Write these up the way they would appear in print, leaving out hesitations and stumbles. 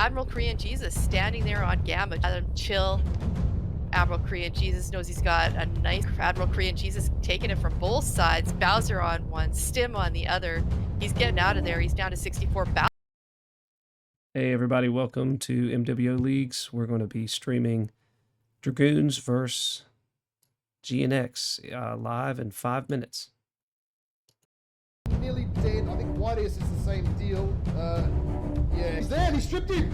Admiral Korean Jesus standing there on Gamma. Let him chill. Admiral Korean Jesus knows he's got a nice Admiral Korean Jesus taking it from both sides. Bowser on one, Stim on the other. He's getting out of there. He's down to 64. Hey everybody, welcome to MWO Leagues. We're going to be streaming Dragoons versus GNX live in 5 minutes. Nearly dead. I think White Ace is the same deal. Yeah, he's there and he stripped him.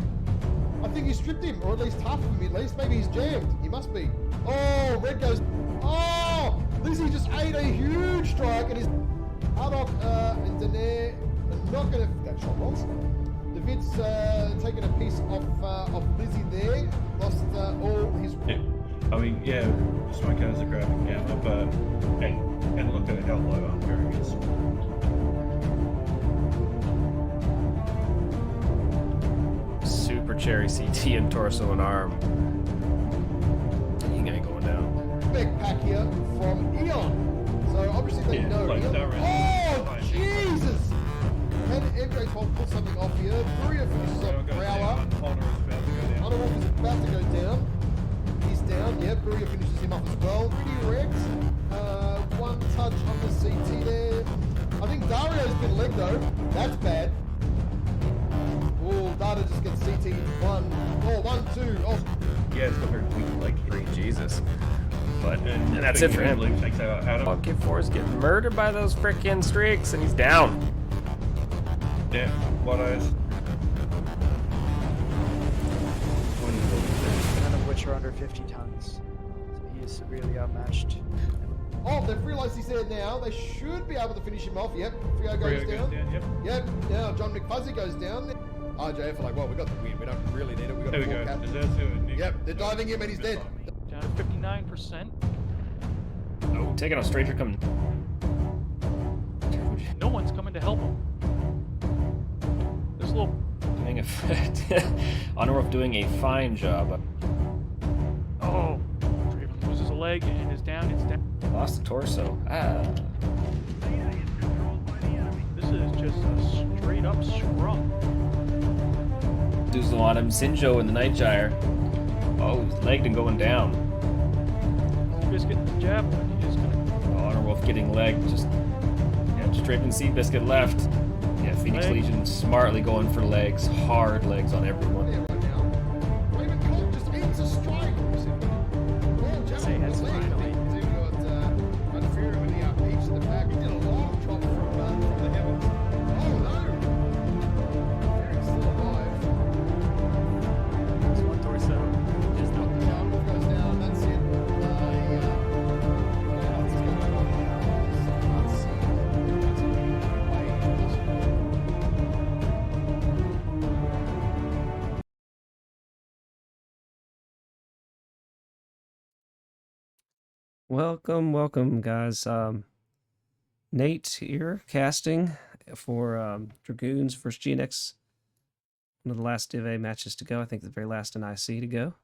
I think he stripped him, or at least half of him. At least maybe he's jammed. He must be. Oh, Red goes. Oh, Lizzie just ate a huge strike, and his Hardock and Danae are not going to. That shot was. David's taken a piece of Lizzie there. Lost all his. Yeah. I mean, yeah, just my cars are grabbing Gamma, but and look at how low Armbearing is. Super Cherry CT and torso and arm. He ain't going down. Backpack here from Eon. So obviously they know Eon. Oh, Jesus! Can MJ12 put something off here? Furia finishes off Growler. Honor is about to go down. He's down, yeah. Furia finishes him off as well. Pretty Rex. One touch on the CT there. I think Dario's been legged though. That's bad. Oh, Data just gets CT one. Oh, 1, 2. Oh. Yeah, it's got very weak leg hit. Jesus. But and that's it for him. Monkey Force getting murdered by those frickin' streaks, and he's down. Yeah, what eyes? None of which are under 50 tons. So he is severely outmatched. Oh, they've realised he's there now. They should be able to finish him off. Yep, Frio goes down. Yep, now John McFuzzy goes down. RJF are like, well, we got the win. We don't really need it. We got there a we go. Yep, they're diving him and he's dead. Down to 59%. Oh, taking a stranger coming. No one's coming to help him. This little Doing Honorwolf doing a fine job. oh, Draven loses a leg and is down. It's down. Lost the torso. Ah. This is just a straight up scrum. Doozle on him. Sinjo in the Night Gyre. Oh, he's legged and going down. Biscuit the jab. He is gonna. Honorwolf getting legged. Just Draven Seabiscuit left. Yeah, Phoenix Leg. Legion smartly going for legs. Hard legs on everyone. Yeah, right now. Raven Colt just eats a strike. Say that's finally. He's got Furio in the peach in the back. He did a long drop from the heavens. Oh no! Furio's still alive. It's one torso. Just no. Wolf goes down. That's it. Welcome, guys. Nate here, casting for Dragoons versus GNX. One of the last Div A matches to go. I think the very last in IC to go.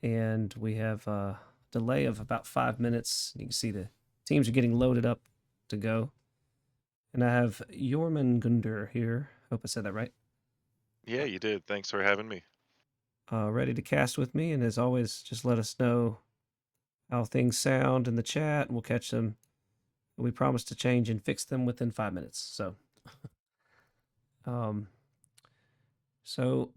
And we have a delay of about 5 minutes. You can see the teams are getting loaded up to go. And I have Jormungandr here. Hope I said that right. Yeah, you did. Thanks for having me. Ready to cast with me. And as always, just let us know how things sound in the chat. We'll catch them. We promise to change and fix them within 5 minutes. So, so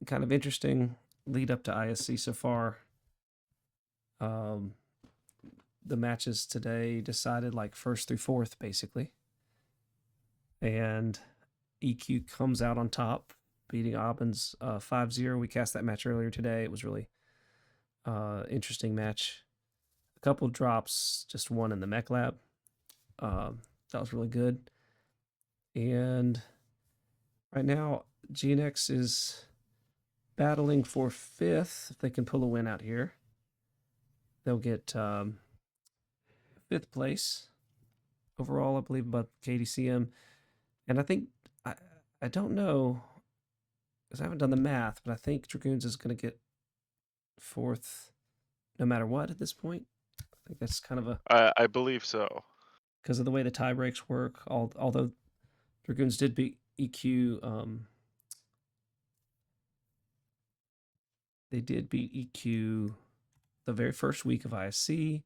kind of interesting lead up to ISC so far. The matches today decided like first through fourth, basically. And EQ comes out on top, beating Auburn's 5-0. We cast that match earlier today. It was really interesting match. A couple drops, just one in the mech lab. That was really good. And right now, GNX is battling for 5th. If they can pull a win out here, they'll get 5th place overall, I believe, about KDCM. And I think, I don't know, because I haven't done the math, but I think Dragoons is going to get 4th no matter what at this point. I think that's kind of a... I believe so. Because of the way the tie breaks work, although Dragoons did beat EQ They did beat EQ the very first week of ISC.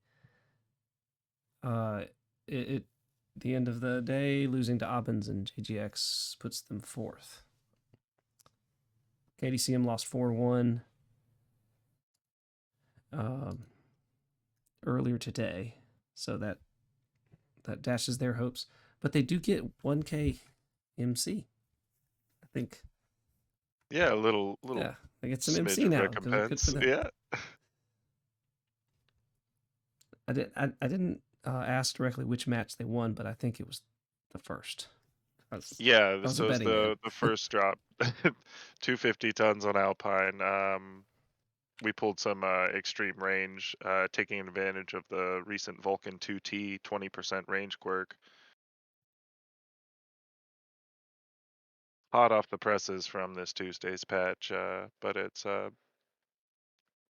The end of the day, losing to Obbins and JGX puts them fourth. KDCM lost 4-1 earlier today, so that dashes their hopes. But they do get 1K MC, I think. Yeah, a little Yeah, they get some smidge MC of now. Good recompense. for them. Yeah. I didn't ask directly which match they won, but I think it was the first. Yeah, I was this a was betting man. the first drop. 250 tons on Alpine. We pulled some extreme range, taking advantage of the recent Vulcan 2T 20% range quirk. Hot off the presses from this Tuesday's patch, but it's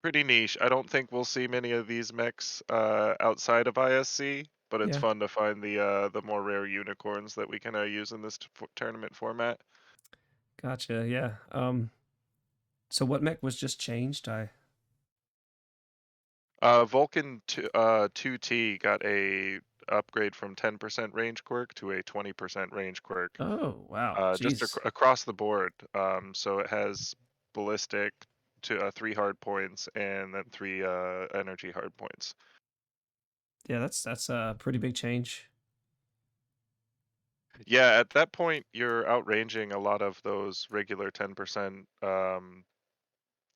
pretty niche. I don't think we'll see many of these mechs outside of ISC, but it's Yeah. fun to find the more rare unicorns that we can use in this tournament format. Gotcha. Yeah. So what mech was just changed? Vulcan 2T got a upgrade from 10% range quirk to a 20% range quirk. Oh wow. Just Jeez. across the board. So it has ballistic to 3 hard points and then 3 energy hard points. Yeah, that's a pretty big change. Yeah, at that point you're outranging a lot of those regular 10%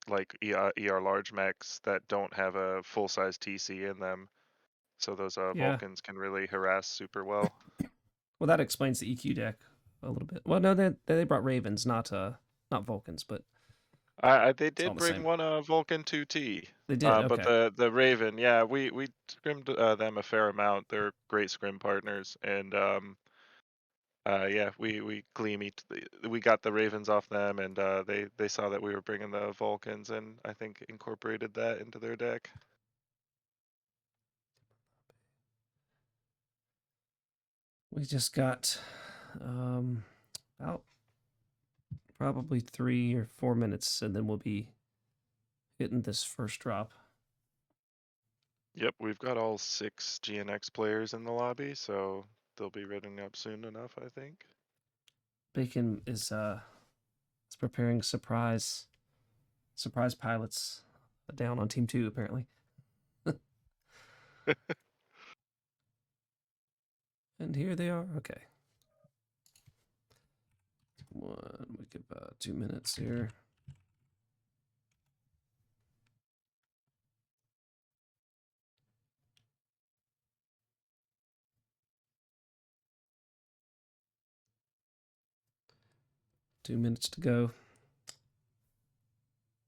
like ER large mechs that don't have a full size TC in them. So those Yeah. Vulcans can really harass super well. Well, that explains the EQ deck a little bit. Well, no, they brought Ravens, not Vulcans, but They all did the bring same. one Vulcan 2T. They did. But Okay. the Raven, yeah, we scrimmed them a fair amount. They're great scrim partners, and yeah, we we got the Ravens off them, and they saw that we were bringing the Vulcans, and I think incorporated that into their deck. We just got about probably 3 or 4 minutes, and then we'll be hitting this first drop. Yep, we've got all 6 GNX players in the lobby, so they'll be reading up soon enough, I think. Bacon is preparing surprise pilots down on team 2 apparently. And here they are. Okay. We give 2 minutes here. Two minutes to go.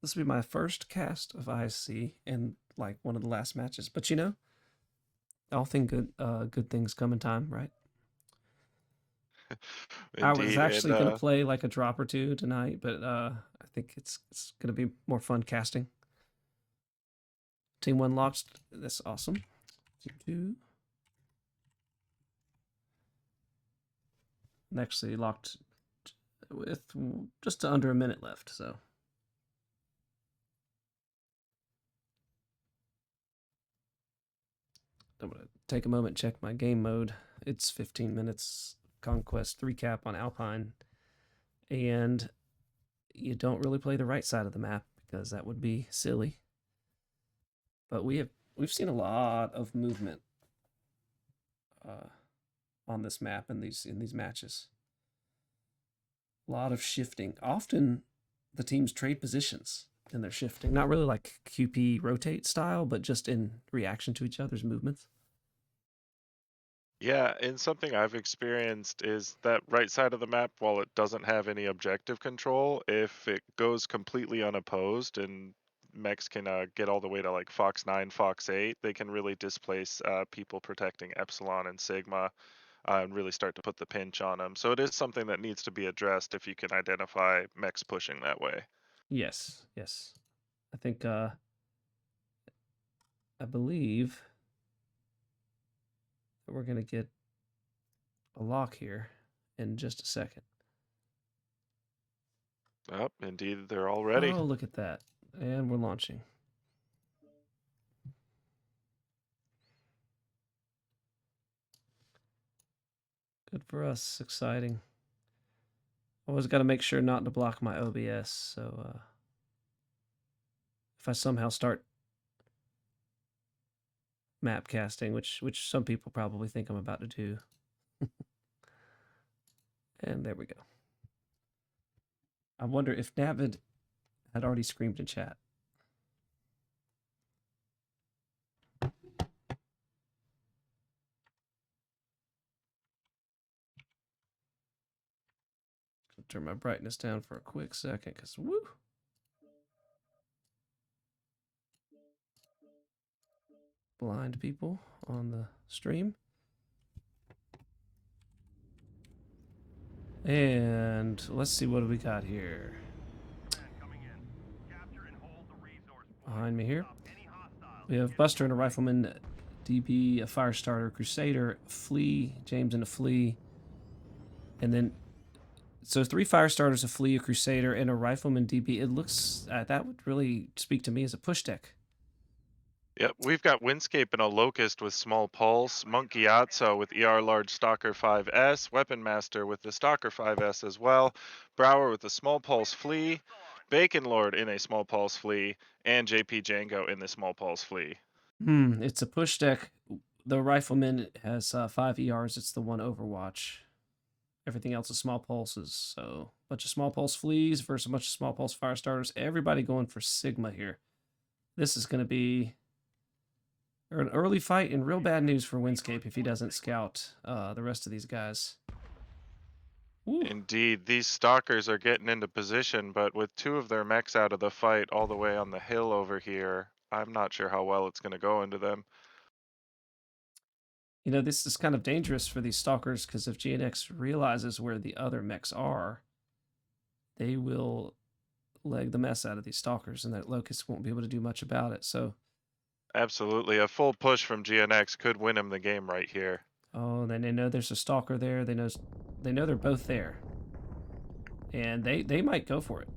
This will be my first cast of ISC and like one of the last matches. But you know, all good things come in time, right? Indeed, I was actually and gonna play like a drop or two tonight, but I think it's gonna be more fun casting. Team 1 locked. That's awesome. Team 2. Actually locked with just under a minute left, so. I'm going to take a moment and check my game mode. It's 15 minutes Conquest 3 cap on Alpine. And you don't really play the right side of the map because that would be silly. But we've seen a lot of movement on this map in these matches. A lot of shifting. Often the teams trade positions and they're shifting. Not really like QP rotate style, but just in reaction to each other's movements. yeah, and something I've experienced is that right side of the map, while it doesn't have any objective control, if it goes completely unopposed and mechs can get all the way to like Fox 9, Fox 8, they can really displace people protecting Epsilon and Sigma and really start to put the pinch on them. So it is something that needs to be addressed if you can identify mechs pushing that way. Yes. I think I believe that we're gonna get a lock here in just a second. Oh, indeed, they're all ready. Oh, look at that. And we're launching. Good for us. Exciting. Always got to make sure not to block my OBS. So if I somehow start map casting, which some people probably think I'm about to do. And there we go. I wonder if David had already screamed in chat. Turn my brightness down for a quick second, because woo! Blind people on the stream. And let's see what do we got here. Behind me here, we have Buster and a Rifleman, DP, a Firestarter, Crusader, Flea, James and a Flea, and then so 3 Firestarters, a Flea, a Crusader, and a Rifleman DP. It looks that would really speak to me as a push deck. Yep, we've got Windscape and a Locust with Small Pulse, Monk Gyatso with ER Large Stalker 5S, Weapon Master with the Stalker 5S as well, Brower with the Small Pulse Flea, Bacon Lord in a Small Pulse Flea, and JP Django in the Small Pulse Flea. It's a push deck. The Rifleman has 5 ERs. It's the one Overwatch. Everything else is small pulses. So a bunch of small pulse Fleas versus a bunch of small pulse Firestarters. Everybody going for Sigma here. This is going to be an early fight and real bad news for Windscape if he doesn't scout the rest of these guys. Ooh. Indeed, these Stalkers are getting into position, but with 2 of their mechs out of the fight all the way on the hill over here, I'm not sure how well it's going to go into them. You know, this is kind of dangerous for these Stalkers, because if GNX realizes where the other mechs are, they will leg the mess out of these Stalkers, and that Locust won't be able to do much about it. So, absolutely, a full push from GNX could win him the game right here. Oh, then they know there's a Stalker there. They know they're both there, and they might go for it.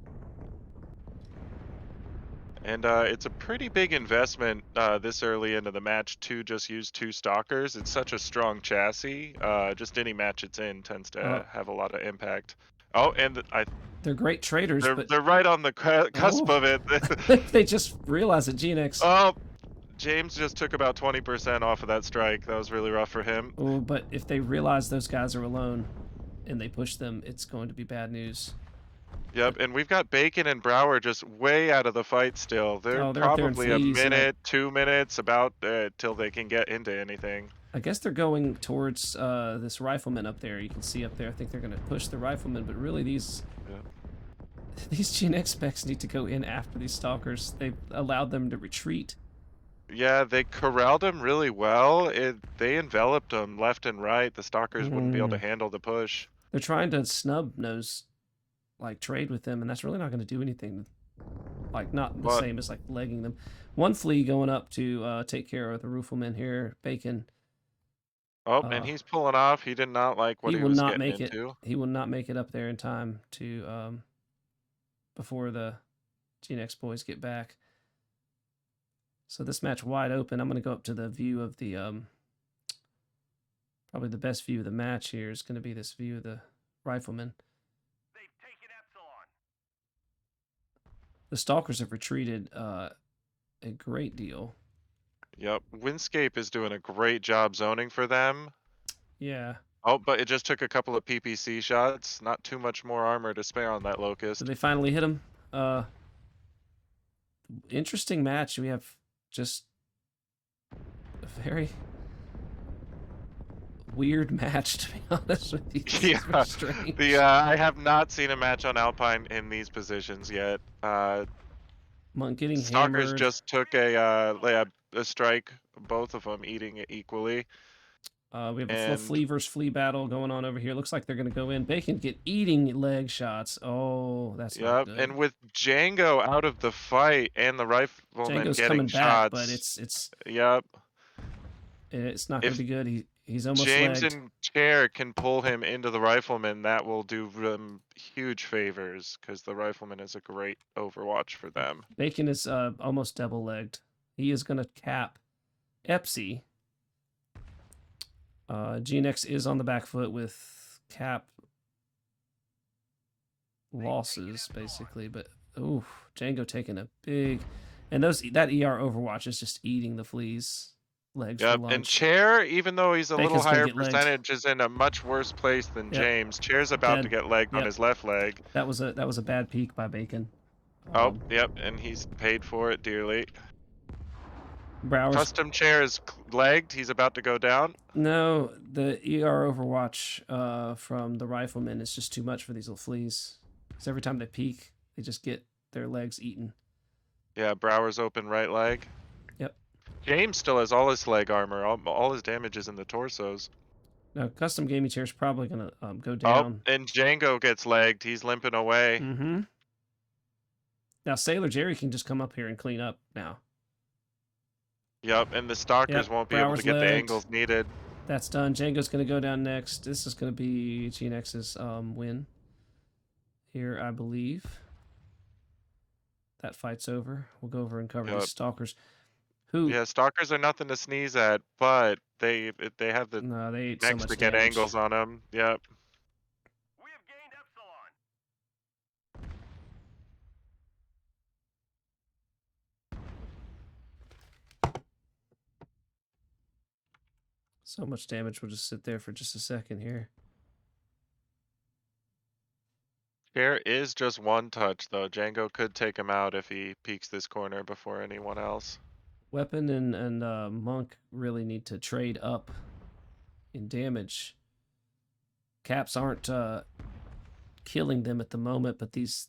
And it's a pretty big investment this early into the match to just use 2 Stalkers. It's such a strong chassis. Just any match it's in tends to have a lot of impact. Oh, and they're great traders. They're right on the cusp of it. They just realized that GNX. Oh, James just took about 20% off of that strike. That was really rough for him. Oh, but if they realize those guys are alone and they push them, it's going to be bad news. Yep, and we've got Bacon and Brower just way out of the fight still. They're probably a minute, 2 minutes about till they can get into anything. I guess they're going towards this Rifleman up there. You can see up there. I think they're going to push the Rifleman, but really these GNX specs need to go in after these Stalkers. They've allowed them to retreat. Yeah, they corralled them really well. They enveloped them left and right. The Stalkers wouldn't be able to handle the push. They're trying to snub nose, like, trade with them, and that's really not going to do anything. Like, not the same as like legging them. 1 Flea going up to take care of the Rifleman here. Bacon. Oh, and he's pulling off. He did not like what he was getting into. He will not make it up there in time to before the GNX boys get back. So this match wide open. I'm going to go up to the view of the probably the best view of the match here is going to be this view of the Rifleman. They've taken Epsilon. The Stalkers have retreated a great deal. Yep, Windscape is doing a great job zoning for them. Yeah. Oh, but it just took a couple of PPC shots. Not too much more armor to spare on that Locust. So they finally hit him. Interesting match. We have just a very weird match, to be honest with you. Yeah, strange. I have not seen a match on Alpine in these positions yet. Monk getting Stalkers hammered. just took a strike, both of them eating it equally. We have a Flea versus Flea battle going on over here. Looks like they're going to go in. Bacon get eating leg shots. Oh, that's not good. And with Django out of the fight and the Rifleman Django's getting coming shots, back, but it's yep, it's not going to be good. He's almost James legged. and Chair can pull him into the Rifleman. That will do them huge favors because the Rifleman is a great Overwatch for them. Bacon is almost double legged. He is going to cap Epsy. GNX is on the back foot with cap losses, basically. But, ooh, Django taking a big... And that ER Overwatch is just eating the fleas. Legs for Yep, lunch. and Chair, even though he's a little Bacon's gonna higher get legged. percentage, is in a much worse place than Yep. James. Chair's about to Dead. get legged on Yep. his left leg. That was a bad peek by Bacon. Oh, yep, and he's paid for it dearly. Brower's... Custom Chair is legged. He's about to go down. No, the ER Overwatch from the Rifleman is just too much for these little fleas. Because every time they peek, they just get their legs eaten. Yeah, Brower's open right leg. Yep. James still has all his leg armor. All his damage is in the torsos. Now, Custom Gaming Chair is probably going to go down. Oh, and Django gets legged. He's limping away. Mm-hmm. Now, Sailor Jerry can just come up here and clean up now. Yep, and the Stalkers Yep, won't be able Brower's to get the legged. angles needed. That's done. Django's going to go down next. This is going to be GNX's win here, I believe. That fight's over. We'll go over and cover Yep. these Stalkers. Who? Yeah, Stalkers are nothing to sneeze at, but they have the No, they ate so next much to get damage. angles on them. Yep. We have gained Epsilon. So much damage. We'll just sit there for just a second here. Chair is just one touch, though. Django could take him out if he peeks this corner before anyone else. Weapon and Monk really need to trade up in damage. Caps aren't killing them at the moment, but these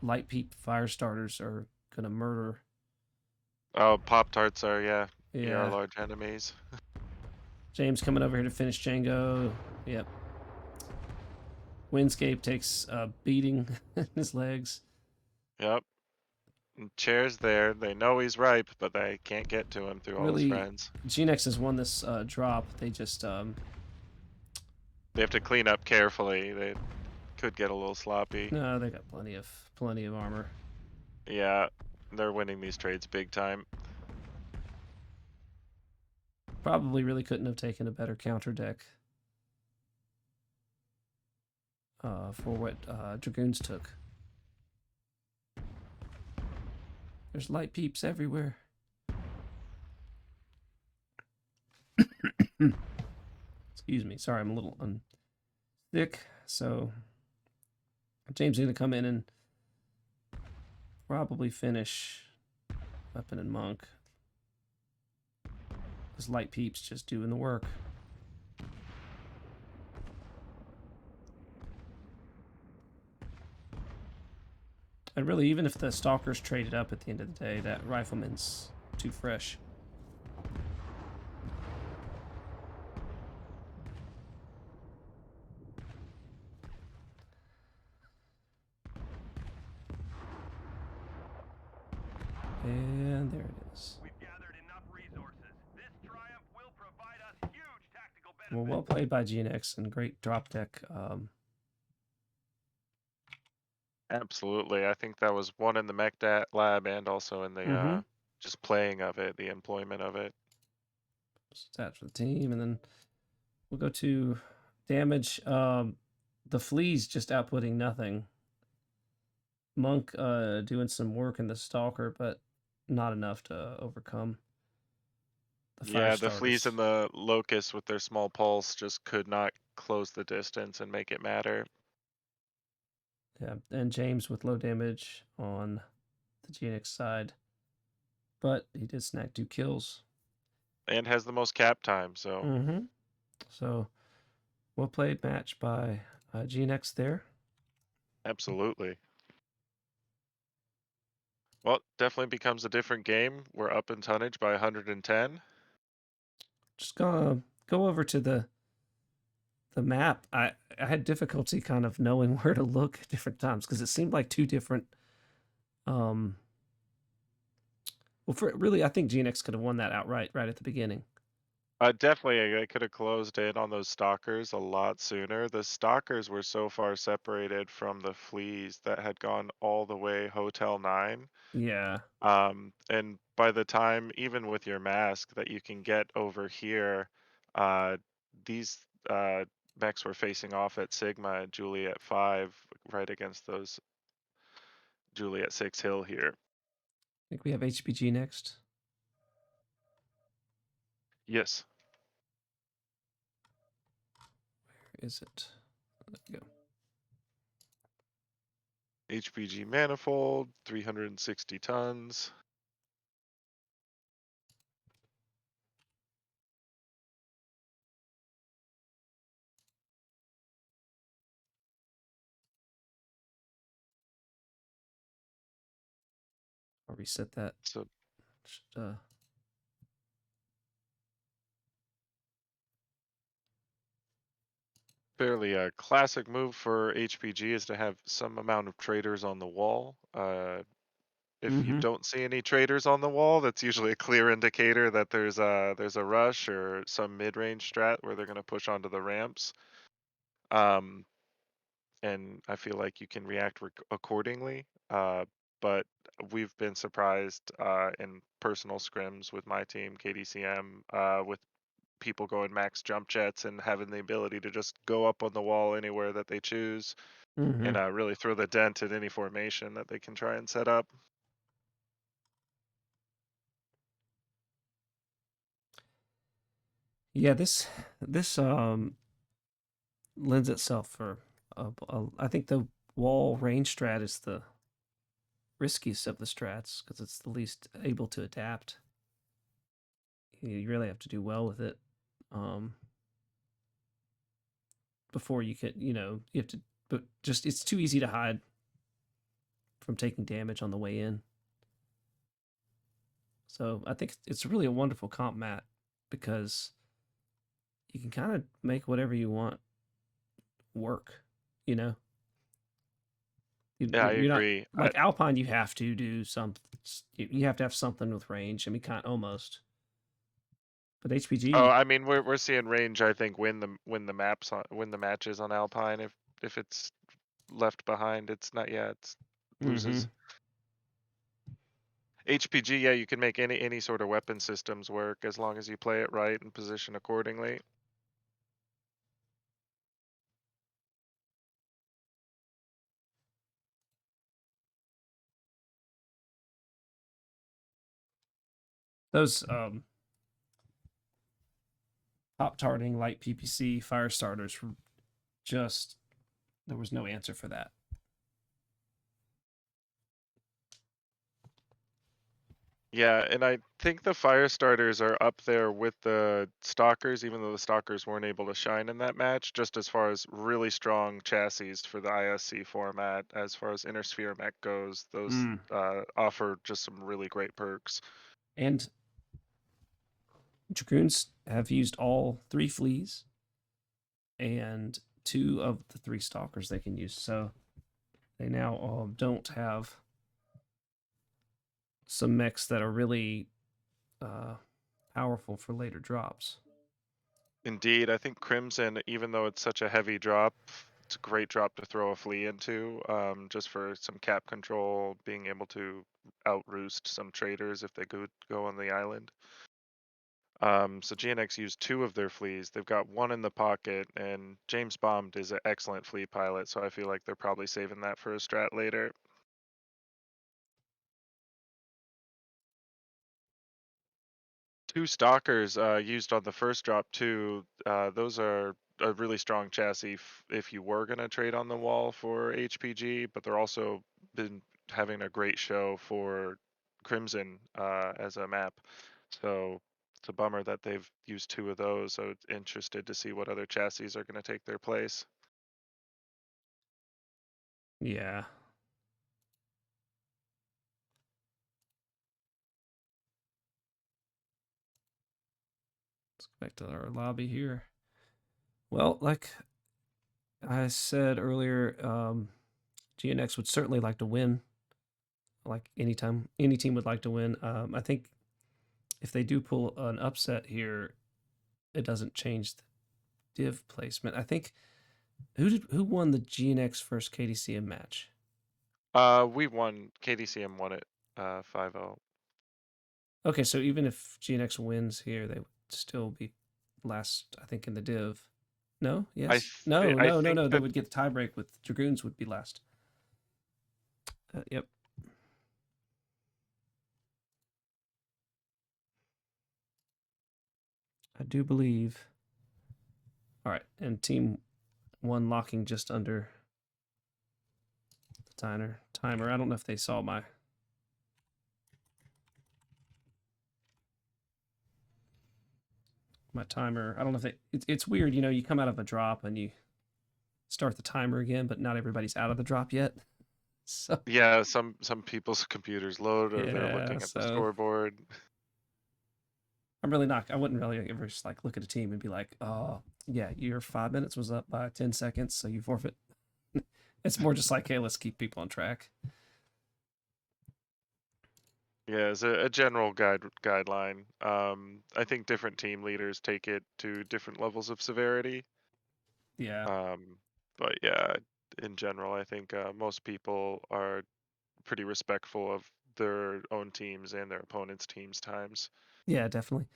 light peep fire starters are gonna murder. Oh, Pop-Tarts are, yeah, Yeah. large enemies. James coming over here to finish Django. Yep. Windscape takes a beating in his legs. Yep. And Chair's there. They know he's ripe, but they can't get to him through all his Really, friends. GNX has won this drop. They just They have to clean up carefully. They could get a little sloppy. no, they got plenty of armor. Yeah, they're winning these trades big time. Probably really couldn't have taken a better counter deck for what Dragoons took. There's light peeps everywhere. Excuse me. Sorry, I'm a little thick. So James is going to come in and probably finish Weapon and Monk. This light peeps just doing the work. And really, even if the Stalkers traded up at the end of the day, that Rifleman's too fresh. And there it is. We've gathered enough resources. This triumph will provide us huge tactical benefits. Well played by GNX and great drop deck. Absolutely. I think that was one in the mech lab and also in the just playing of it, the employment of it. Stats for the team, and then we'll go to damage. The fleas just outputting nothing. Monk doing some work in the Stalker, but not enough to overcome the fire Yeah, the fleas starters. and the locusts with their small pulse just could not close the distance and make it matter. Yeah, and James with low damage on the GNX side, but he did snag 2 kills. And has the most cap time, so. So, well played match by GNX there. Absolutely. Well, definitely becomes a different game. We're up in tonnage by 110. Just gonna go over to the map. I had difficulty kind of knowing where to look at different times because it seemed like 2 different. Well, really, I think GNX could have won that outright right at the beginning. Definitely, they could have closed in on those stalkers a lot sooner. The stalkers were so far separated from the fleas that had gone all the way Hotel 9. Yeah. And by the time, even with your mask, that you can get over here, uh, these mechs were facing off at Sigma and Juliet 5, right against those Juliet 6 Hill here. I think we have HPG next. Yes. Where is it? There we go. HPG manifold, 360 tons. I'll reset that. So Should, fairly a classic move for HPG is to have some amount of traders on the wall. If you Mhm. don't see any traders on the wall, that's usually a clear indicator that there's a rush or some mid-range strat where they're going to push onto the ramps. And I feel like you can react accordingly. But we've been surprised in personal scrims with my team, KDCM, with people going max jump jets and having the ability to just go up on the wall anywhere that they choose and Mhm. really throw the dent in any formation that they can try and set up. Yeah, this lends itself for I think the wall range strat is the riskiest of the strats because it's the least able to adapt. You really have to do well with it before you can, you have to, but just it's too easy to hide from taking damage on the way in. So I think it's really a wonderful comp mat because you can kind of make whatever you want work, you know? Yeah, I You're not agree. like Alpine. You have to do some. You have to have something with range. I mean, kind almost. But Oh, HPG, I mean, we're seeing range. I think win the maps on win the matches on Alpine. If it's left behind, it's not yet. It's loses. HPG, yeah, you can make any sort of weapon systems work as long as you play it right and position accordingly. those top targeting light PPC fire starters were just there was no answer for that. Yeah, and I think the fire starters are up there with the stalkers, even though the stalkers weren't able to shine in that match, just as far as really strong chassis for the ISC format. As far as Inner Sphere mech goes, those offer just some really great perks. And Dragoons have used all 3 fleas and 2 of the 3 stalkers they can use. So they now don't have some mechs that are really powerful for later drops. Indeed, I think Crimson, even though it's such a heavy drop, it's a great drop to throw a flea into, just for some cap control, being able to outroost some traders if they could go on the island. So GNX used 2 of their fleas. They've got 1 in the pocket, and James Bombed is an excellent flea pilot, so I feel like they're probably saving that for a strat later. Two stalkers used on the first drop too. Those are a really strong chassis if you were gonna trade on the wall for HPG, but they're also been having a great show for Crimson as a map. So it's a bummer that they've used 2 of those. So interested to see what other chassis are gonna take their place. Yeah. Let's go back to our lobby here. Well, like I said earlier, GNX would certainly like to win. Like any team would like to win. I think if they do pull an upset here, it doesn't change the div placement. I think who won the GNX first KDCM match? We won. KDCM won it 5-0. Okay, so even if GNX wins here, they would still be last, I think, in the div. No? Yes? No, I no, no, think no. They that would get the tiebreak with Dragoons would be last. Yep. I do believe. All right, and team one locking just under the timer. I don't know if they saw my timer. I don't know if they. It's weird, you know. You come out of a drop and you start the timer again, but not everybody's out of the drop yet. So yeah, some people's computers load or they're yeah, looking at the so scoreboard. I'm really not. I wouldn't really ever just like look at a team and be like, oh yeah, your 5 minutes was up by 10 seconds, so you forfeit. It's more just like, hey, let's keep people on track. Yeah, as a general guideline. I think different team leaders take it to different levels of severity. Yeah. But yeah, in general, I think most people are pretty respectful of their own teams and their opponents' teams' times. Yeah, definitely.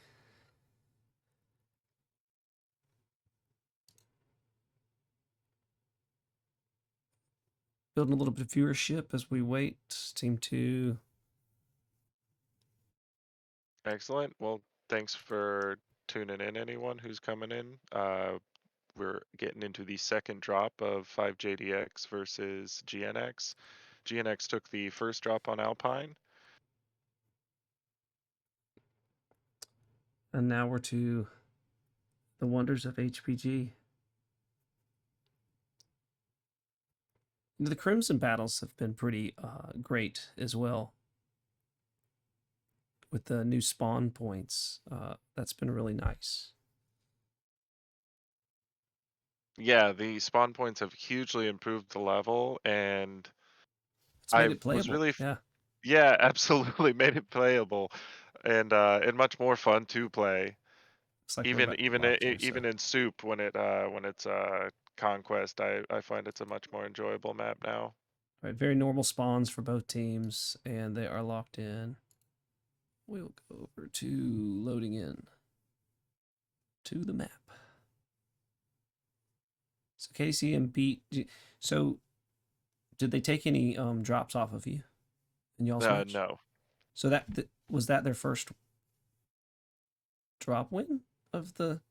Building a little bit of viewership as we wait. Team 2. Excellent. Well, thanks for tuning in, anyone who's coming in. We're getting into the second drop of 5JDX versus GNX. GNX took the first drop on Alpine. And now we're to the wonders of HPG. The Crimson battles have been pretty great as well. With the new spawn points, that's been really nice. Yeah, the spawn points have hugely improved the level, and It's made I it was playable. really, Yeah. yeah, absolutely made it playable, and much more fun to play. Looks like we're Even about to even lock here, even so. in Soup when it's Conquest, I find it's a much more enjoyable map now. Right, very normal spawns for both teams, and they are locked in. We'll go over to loading in to the map. So KCM beat. So, did they take any drops off of you in y'all's match? No. So that was that their first drop win of the.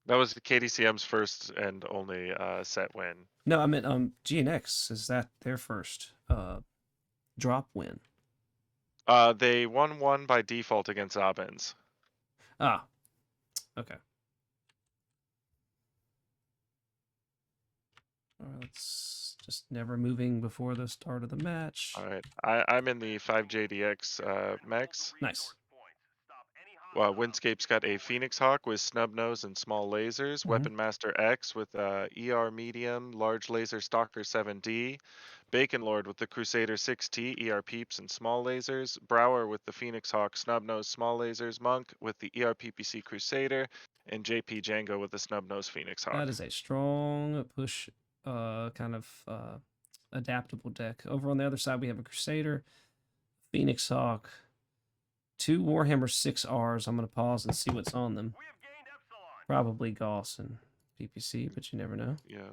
That was KDCM's first and only set win. No, I meant GNX. Is that their first drop win? They won one by default against Abens. Ah, okay. All right, let's just never moving before the start of the match. All right, I'm in the 5JDX mechs. Nice. Windscape's got a Phoenix Hawk with snub nose and small lasers. Weapon Master X with ER medium, large laser Stalker 7D. Bacon Lord with the Crusader 6T, ER peeps and small lasers. Brower with the Phoenix Hawk, snub nose, small lasers. Monk with the ER PPC Crusader. And JP Django with the snub nose Phoenix Hawk. That is a strong push, kind of adaptable deck. Over on the other side, we have a Crusader, Phoenix Hawk, 2 Warhammer 6Rs. I'm going to pause and see what's on them. Probably Gauss and PPC, but you never know. Yeah.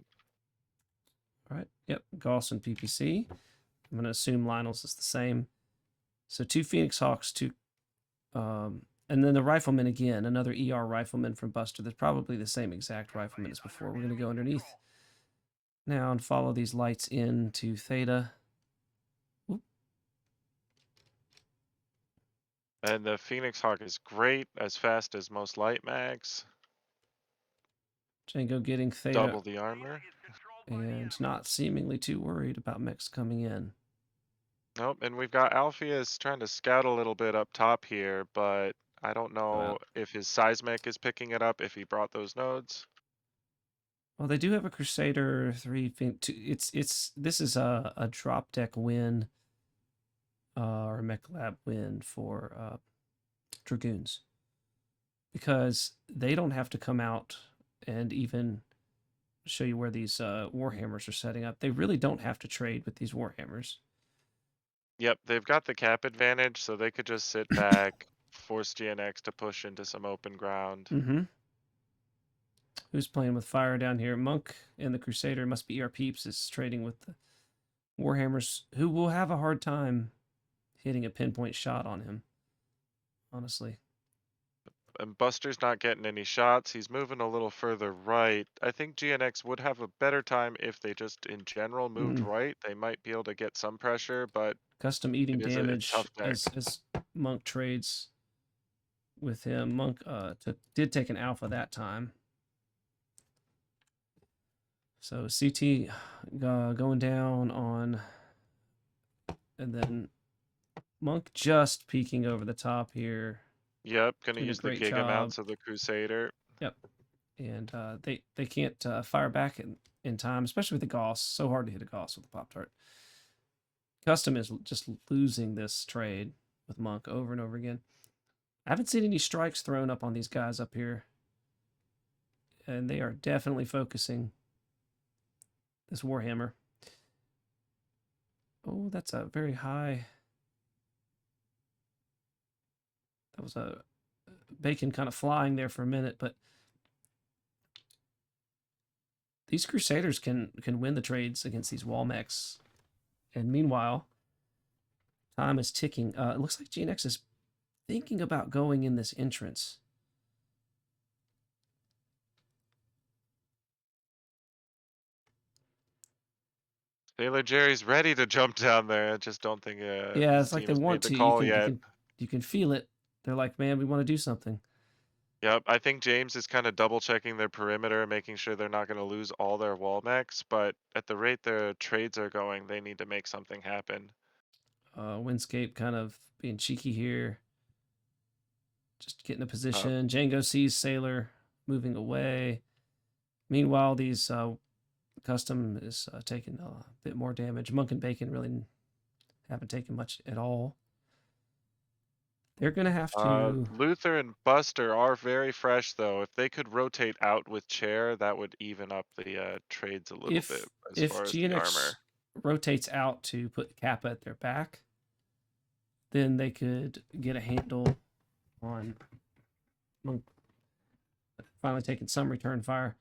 All right. Yep. Gauss and PPC. I'm going to assume Lionel's is the same. So 2 Phoenix Hawks, 2. And then the Rifleman again, another ER Rifleman from Buster. That's probably the same exact Rifleman as before. We're going to go underneath now and follow these lights into Theta. Whoop. And the Phoenix Hawk is great, as fast as most light mags. Django getting Theta. Double the armor. And not seemingly too worried about mechs coming in. Nope, and we've got Alpheus trying to scout a little bit up top here, but I don't know if his seismic is picking it up, if he brought those nodes. Well, they do have a Crusader 3. This is a drop deck win, or a mech lab win for Dragoons. because they don't have to come out and even show you where these Warhammers are setting up. They really don't have to trade with these Warhammers. Yep, they've got the cap advantage, so they could just sit back, force GNX to push into some open ground. Mm-hmm. Who's playing with fire down here? Monk and the Crusader, must be ER Peeps, is trading with the Warhammers, who will have a hard time hitting a pinpoint shot on him, honestly. And Buster's not getting any shots. He's moving a little further right. I think GNX would have a better time if they just in general moved right. They might be able to get some pressure, but Custom eating it is a damage tough deck. as Monk trades with him. Monk did take an alpha that time. So CT going down on, and then Monk just peeking over the top here. Yep, gonna Doing a use the great gig job. amounts of the Crusader. Yep. And they can't fire back in time, especially with the Gauss. So hard to hit a Gauss with the Pop-Tart. Custom is just losing this trade with Monk over and over again. I haven't seen any strikes thrown up on these guys up here. And they are definitely focusing this Warhammer. Oh, that's a very high. That was a Bacon kind of flying there for a minute, but these Crusaders can win the trades against these wall mechs. And meanwhile, time is ticking. It looks like GNX is thinking about going in this entrance. Sailor Jerry's ready to jump down there. I just don't think Yeah, his it's like team they has want made the to. call yet. You can feel it. They're like, man, we want to do something. Yep, I think James is kind of double checking their perimeter, making sure they're not going to lose all their wall mechs, but at the rate their trades are going, they need to make something happen. Windscape kind of being cheeky here. Just getting a position. Django sees Sailor moving away. Meanwhile, these Custom is taking a bit more damage. Monk and Bacon really haven't taken much at all. They're going to have to... Luther and Buster are very fresh, though. If they could rotate out with Chair, that would even up the trades a little bit as far as the armor. Rotates out to put Kappa at their back, then they could get a handle on Monk finally taking some return fire.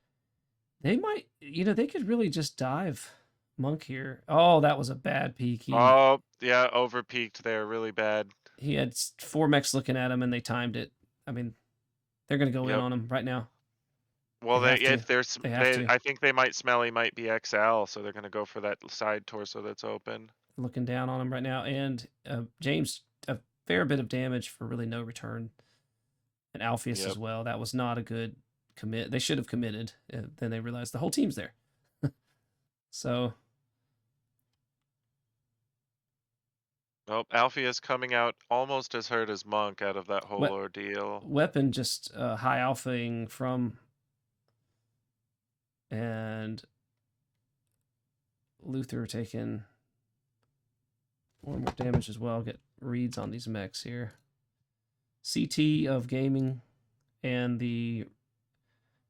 They might, they could really just dive Monk here. Oh, that was a bad peek. Oh, yeah, over peaked there really bad. He had 4 mechs looking at him and they timed it. I mean, they're going to go in on him right now. Well, I think they might smell he might be XL, so they're going to go for that side torso that's open. Looking down on him right now, and James, a fair bit of damage for really no return. And Alpheus as well. That was not a good commit. They should have committed. Then they realized the whole team's there. So... Well, Alpheus coming out almost as hurt as Monk out of that whole ordeal. Weapon just high alphaing from... And Luther taking one more damage as well. Get reads on these mechs here. CT of Gaming and the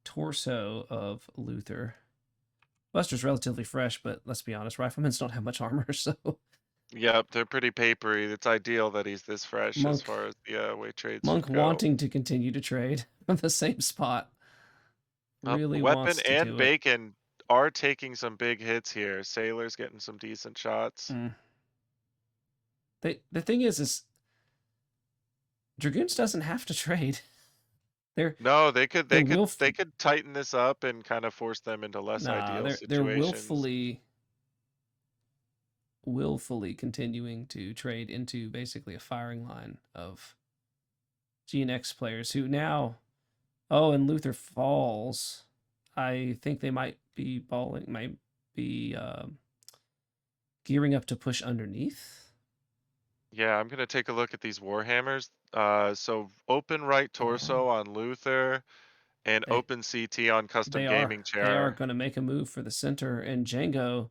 torso of Luther. Buster's relatively fresh, but let's be honest, Riflemen's don't have much armor, so... Yep, they're pretty papery. It's ideal that he's this fresh as far as the way trades Monk go. wanting to continue to trade from the same spot. Really Weapon and Bacon are taking some big hits here. Sailor's getting some decent shots. The thing is Dragoons doesn't have to trade. They could tighten this up and kind of force them into less ideal situations. They're willfully continuing to trade into basically a firing line of GNX players who now, and Luther falls. I think they might be gearing up to push underneath. Yeah, I'm gonna take a look at these Warhammers. So open right torso on Luther and open CT on custom gaming chair. They are going to make a move for the center, and Django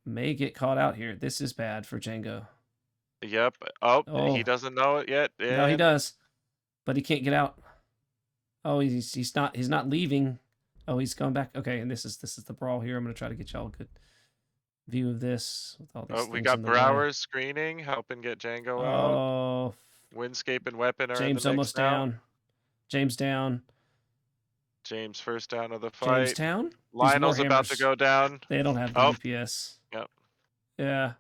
may get caught out here. This is bad for Django. Yep. He doesn't know it yet. No, he does, but he can't get out. Oh, he's not leaving. Oh, he's going back. Okay, and this is the brawl here. I'm gonna try to get y'all a good view of this with all these Oh, things we got in the way. Brower's screening, helping get Django out. Oh, Windscape and Weapon are James in the mix almost now. down. James down. James first down of the fight. Jamestown? Lionel's about to Warhammers. go down. They don't have the Oh. DPS. Yep. Yeah.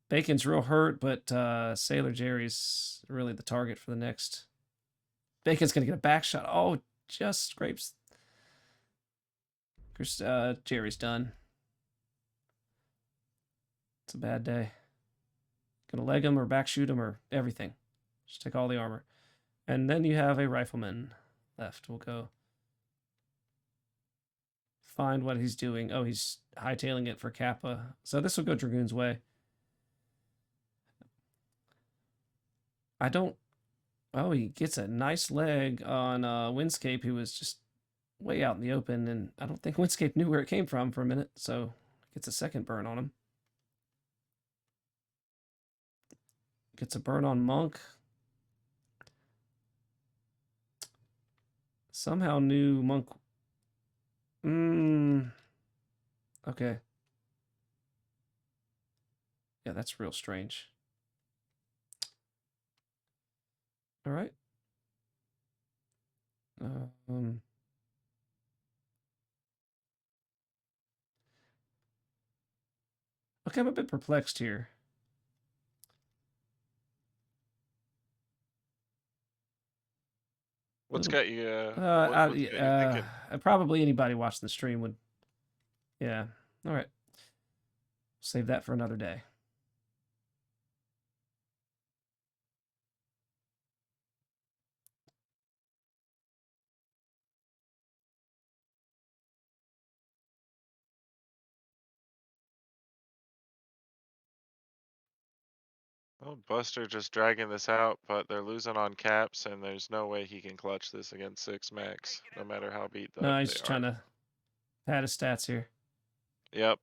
Bacon's real hurt, but Sailor Jerry's really the target for the next. Bacon's gonna get a back shot. Oh, just scrapes. Jerry's done. It's a bad day. Gonna leg him or back shoot him or everything. Just take all the armor. And then you have a rifleman left. We'll go find what he's doing. Oh, he's hightailing it for Kappa. So this will go Dragoon's way. Oh, he gets a nice leg on Windscape, who was just way out in the open, and I don't think Windscape knew where it came from for a minute, so gets a second burn on him. Gets a burn on Monk. Somehow knew Monk. Okay. Yeah, that's real strange. All right. Okay, I'm a bit perplexed here. What's got you? Probably anybody watching the stream would. Yeah. All right. Save that for another day. Oh, Buster just dragging this out, but they're losing on caps, and there's no way he can clutch this against 6 max, no matter how beat up No, he's they just are. trying to pad his stats here. Yep.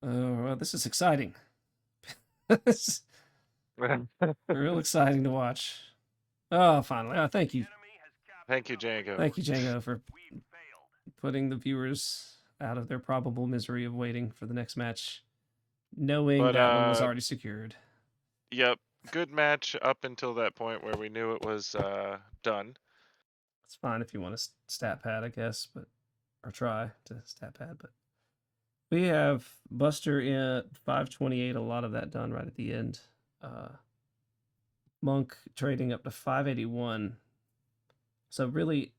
Well, this is exciting. This is real exciting to watch. Oh, finally. Oh, thank you. Thank you, Django. Thank you, Django, for putting the viewers out of their probable misery of waiting for the next match, knowing that one was already secured. Yep. Good match up until that point where we knew it was done. It's fine if you want to stat pad, I guess, but or try to stat pad, but we have Buster at 528, a lot of that done right at the end. Monk trading up to 581. So really,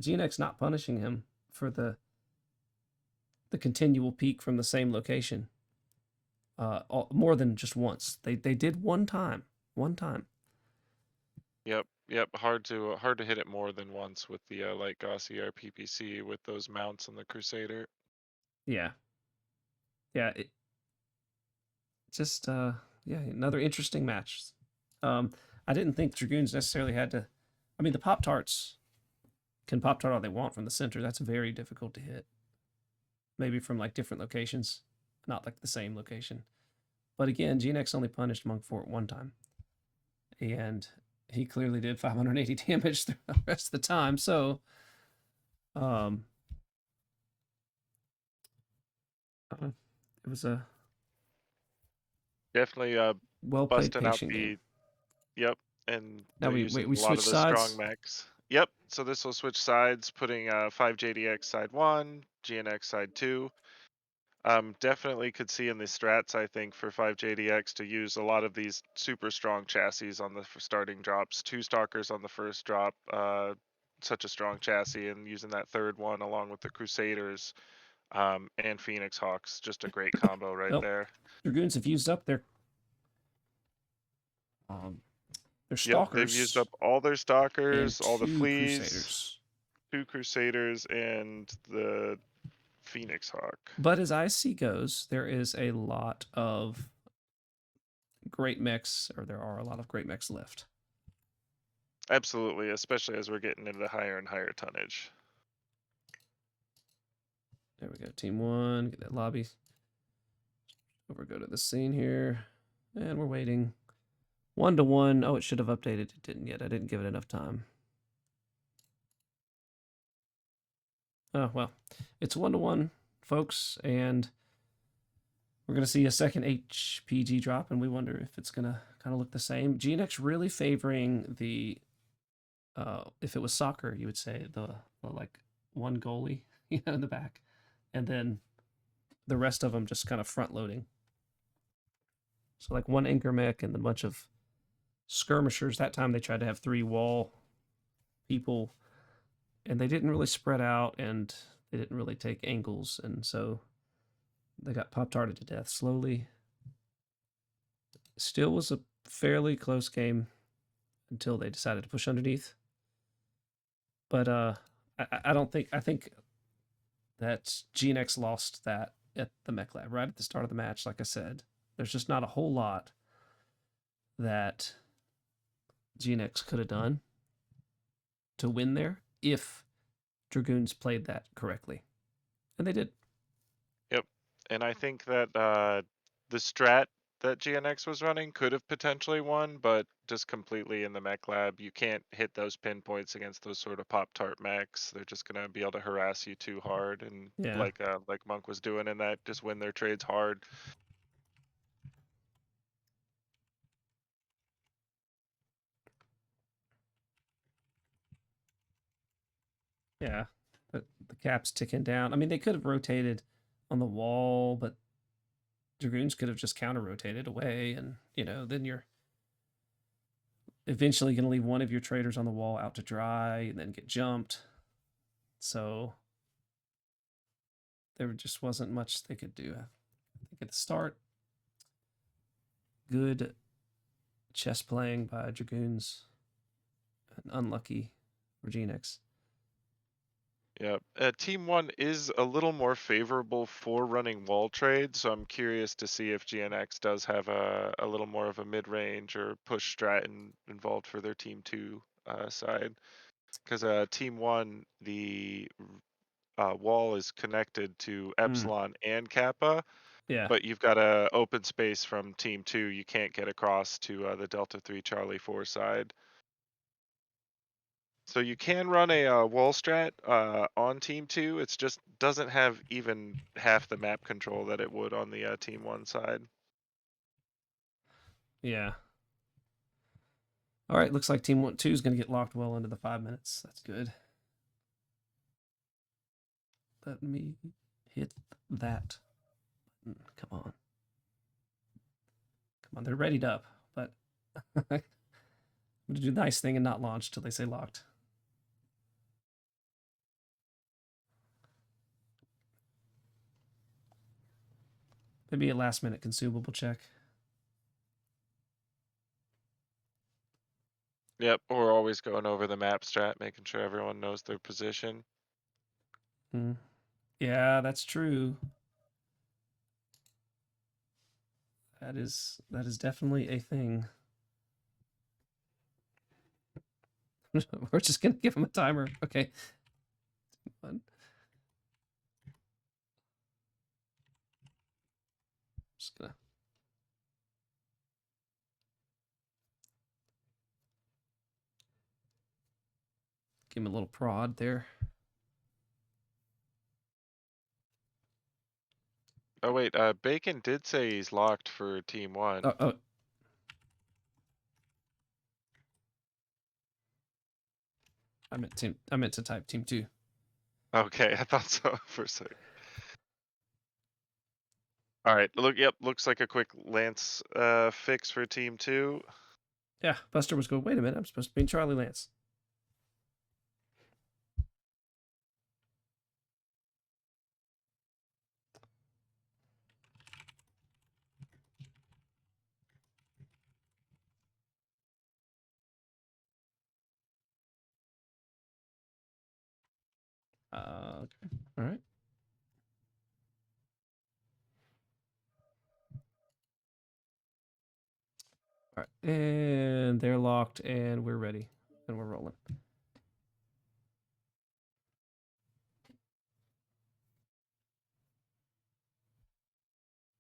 GNX not punishing him for the continual peak from the same location. More than just once. They did one time. Yep. Hard to hit it more than once with the light Gaussier PPC with those mounts on the Crusader. Yeah. Another interesting match. I didn't think Dragoons necessarily had to. I mean, the Pop-Tarts can Pop-Tart all they want from the center. That's very difficult to hit. Maybe from like different locations, not like the same location. But again, GNX only punished Monk for it one time, and he clearly did 580 damage the rest of the time. So, it was a definitely well played busting out patient the game. Yep, and Now they're we using a lot switch of the sides. strong mechs. Yep, so this will switch sides, putting 5JDX side 1, GNX side 2. Definitely could see in the strats, I think, for 5JDX to use a lot of these super strong chassis on the starting drops. 2 Stalkers on the first drop, such a strong chassis, and using that third one along with the Crusaders and Phoenix Hawks. Just a great combo right there. Dragoons have used up their They're Yep, they've used up stalkers all their and stalkers, all the 2 fleas, crusaders. 2 crusaders, and the Phoenix Hawk. But as IC goes, there is a lot of great mechs, or there are a lot of great mechs left. Absolutely, especially as we're getting into higher and higher tonnage. There we go. Team 1, get that lobby. Go to the scene here. And we're waiting. 1-1. Oh, it should have updated. It didn't yet. I didn't give it enough time. Oh, well. It's 1-1, folks, and we're going to see a second HPG drop, and we wonder if it's going to kind of look the same. GNX really favoring the, if it was soccer, you would say, the like, one goalie, in the back, and then the rest of them just kind of front-loading. So, like, one anchor mech and a bunch of skirmishers. That time they tried to have 3 wall people, and they didn't really spread out, and they didn't really take angles, and so they got pop-tarted to death slowly. Still was a fairly close game until they decided to push underneath. But I don't think, I think that GNX lost that at the mech lab right at the start of the match. Like I said, there's just not a whole lot that GNX could have done to win there if Dragoons played that correctly, and they did. Yep, and I think that the strat that GNX was running could have potentially won, but just completely in the mech lab, you can't hit those pinpoints against those sort of pop-tart mechs. They're just gonna be able to harass you too hard, and Yeah. like Monk was doing in that, just win their trades hard. Yeah, but the cap's ticking down. I mean, they could have rotated on the wall, but Dragoons could have just counter-rotated away, and, then you're eventually going to leave one of your traders on the wall out to dry and then get jumped. So there just wasn't much they could do. I think at the start, good chess playing by Dragoons, and unlucky for GNX. Yep. Team 1 is a little more favorable for running wall trades, so I'm curious to see if GNX does have a little more of a mid-range or push strat involved for their Team 2 side. Because Team 1, the wall is connected to Epsilon and Kappa, Yeah. but you've got a open space from Team 2. You can't get across to the Delta 3 Charlie 4 side. So you can run a wall strat on Team 2. It just doesn't have even half the map control that it would on the Team 1 side. Yeah. All right, looks like Team 2 is going to get locked well into the 5 minutes. That's good. Let me hit that button. Come on. Come on, they're readied up, but I'm going to do the nice thing and not launch till they say locked. Maybe a last-minute consumable check. Yep, we're always going over the map strat, making sure everyone knows their position. Yeah, that's true. That is definitely a thing. We're just gonna give him a timer. Okay. Just gonna give him a little prod there. Oh wait, Bacon did say he's locked for Team 1. Oh. I meant to type Team 2. Okay, I thought so for a sec. All right, looks like a quick Lance fix for Team 2. Yeah, Buster was going, wait a minute, I'm supposed to be in Charlie Lance. Okay. All right. All right. And they're locked, and we're ready, and we're rolling.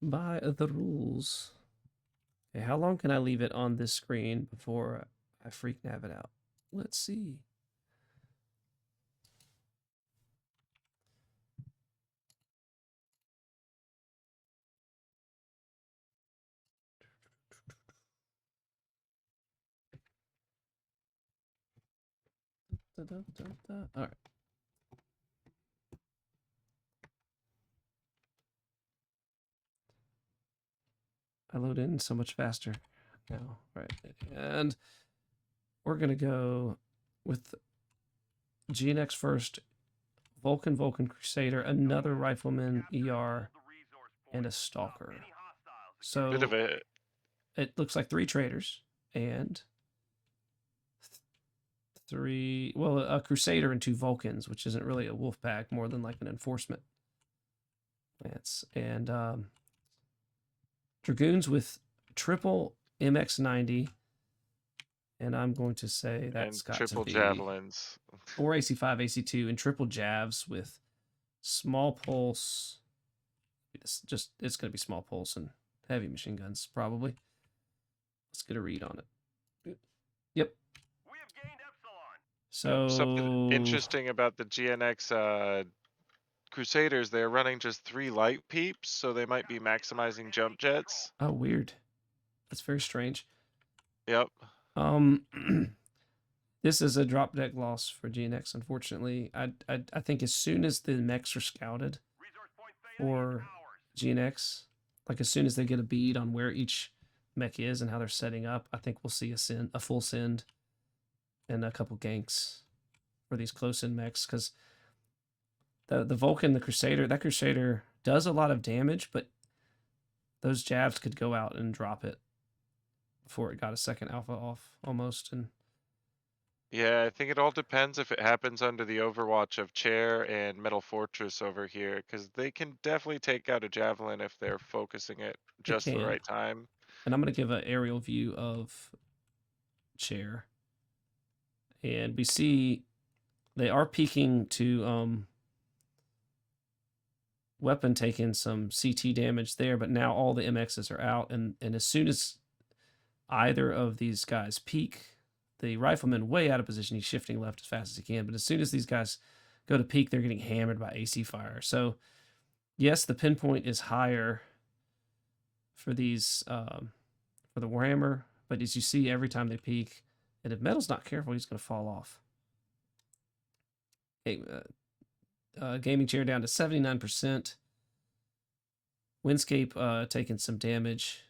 By the rules. Okay, how long can I leave it on this screen before I freak nav it out? Let's see. All right. I load in so much faster now. Right. And we're going to go with GNX first, Vulcan Crusader, another Rifleman ER, and a Stalker. Bit So of a it looks like 3 traders and 3, well, a Crusader and 2 Vulcans, which isn't really a wolf pack, more than like an enforcement lance. And Dragoons with triple MX90, and I'm going to say that's and got triple to be javelins. 4 AC5, AC2, and triple Javs with small pulse. It's going to be small pulse and heavy machine guns, probably. Let's get a read on it. Yep. We have gained Epsilon. So Something interesting about the GNX Crusaders, they're running just 3 light peeps, so they might be maximizing jump jets. Oh, weird. That's very strange. Yep. This is a drop deck loss for GNX, unfortunately. I think as soon as the mechs are scouted for GNX, like as soon as they get a bead on where each mech is and how they're setting up, I think we'll see a full send and a couple ganks for these close in mechs, because the Vulcan, the Crusader, that Crusader does a lot of damage, but those jabs could go out and drop it before it got a second alpha off almost. And Yeah, I think it all depends if it happens under the overwatch of Chair and Metal Fortress over here, because they can definitely take out a Javelin if they're focusing it just the right time. And I'm going to give an aerial view of Chair. And we see they are peaking to weapon taking some CT damage there, but now all the MXs are out. And as soon as either of these guys peak, the Rifleman way out of position, he's shifting left as fast as he can. But as soon as these guys go to peak, they're getting hammered by AC fire. So yes, the pinpoint is higher for these for the Warhammer, but as you see, every time they peak, and if Metal's not careful, he's going to fall off. Okay, gaming chair down to 79%. Windscape taking some damage.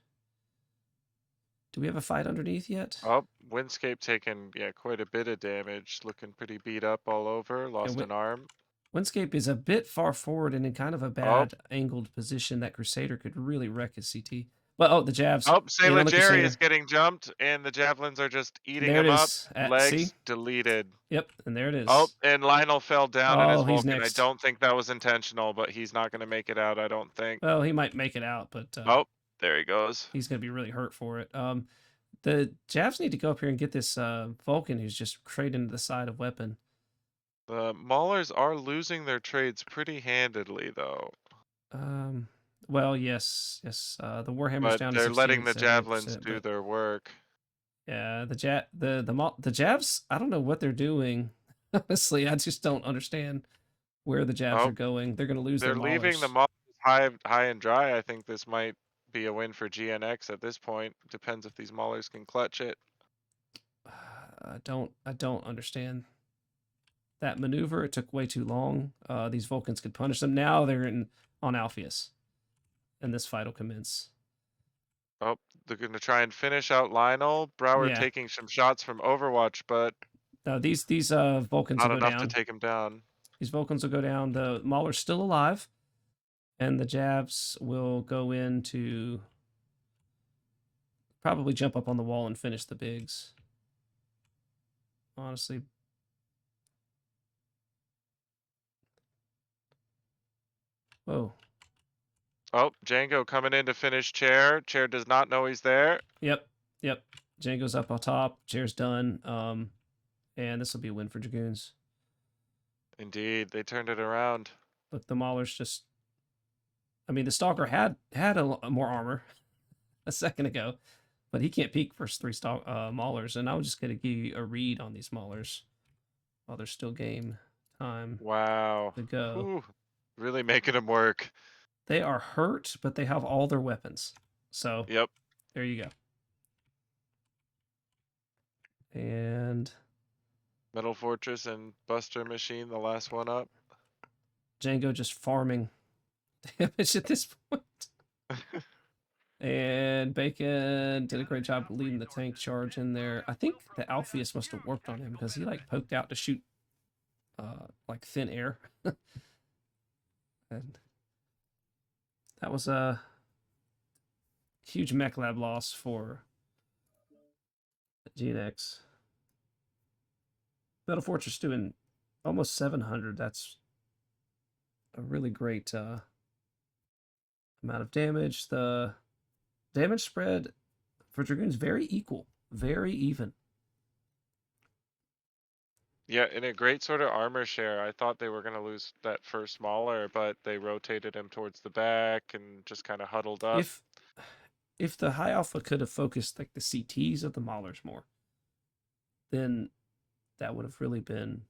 Do we have a fight underneath yet? Oh, Windscape taking, quite a bit of damage, looking pretty beat up all over, lost an arm. Windscape is a bit far forward and in kind of a bad angled position. That Crusader could really wreck his CT. But the jabs. Oh, Sailor Jerry is getting jumped, and the Javelins are just eating him up. Legs deleted. Yep, and there it is. Oh, and Lionel fell down in his Vulcan. Next. I don't think that was intentional, but he's not going to make it out, I don't think. Well, he might make it out, but... there he goes. He's going to be really hurt for it. The Javs need to go up here and get this Vulcan who's just traded into the side of weapon. The Maulers are losing their trades pretty handedly, though. Well, yes. The Warhammer's but down to they're letting the 68%, Javelins do their work. Yeah, the Javs, I don't know what they're doing. Honestly, I just don't understand where the Javs are going. They're going to lose their Maulers. They're leaving the Maulers high and dry. I think this might be a win for GNX at this point. Depends if these Maulers can clutch it. I don't understand that maneuver. It took way too long. These Vulcans could punish them. Now they're on Alpheus, and this fight will commence. Oh, they're going to try and finish out Lionel. Brower taking some shots from Overwatch, but these Vulcans not will go enough down. to take him down. These Vulcans will go down. The Mauler's still alive, and the Javs will go in to probably jump up on the wall and finish the bigs. Honestly. Whoa. Oh, Django coming in to finish Chair. Chair does not know he's there. Yep. Django's up on top. Chair's done. And this will be a win for Dragoons. Indeed, they turned it around. Look, the Maulers just. I mean, the Stalker had more armor a second ago, but he can't peek for 3 Maulers. And I was just going to give you a read on these Maulers while there's still game time Wow. to go. Whew. Really making them work. They are hurt, but they have all their weapons. So, Yep. there you go. And Metal Fortress and Buster Machine, the last one up. Django just farming damage at this point. And Bacon did a great job leading the tank charge in there. I think the Alpheus must have worked on him because he like poked out to shoot like thin air. And that was a huge mech lab loss for GNX. Metal Fortress doing almost 700. That's a really great amount of damage. The damage spread for Dragoons very equal, very even. Yeah, in a great sort of armor share. I thought they were going to lose that first Mauler, but they rotated him towards the back and just kind of huddled up. If the High Alpha could have focused like the CTs of the Maulers more, then that would have really been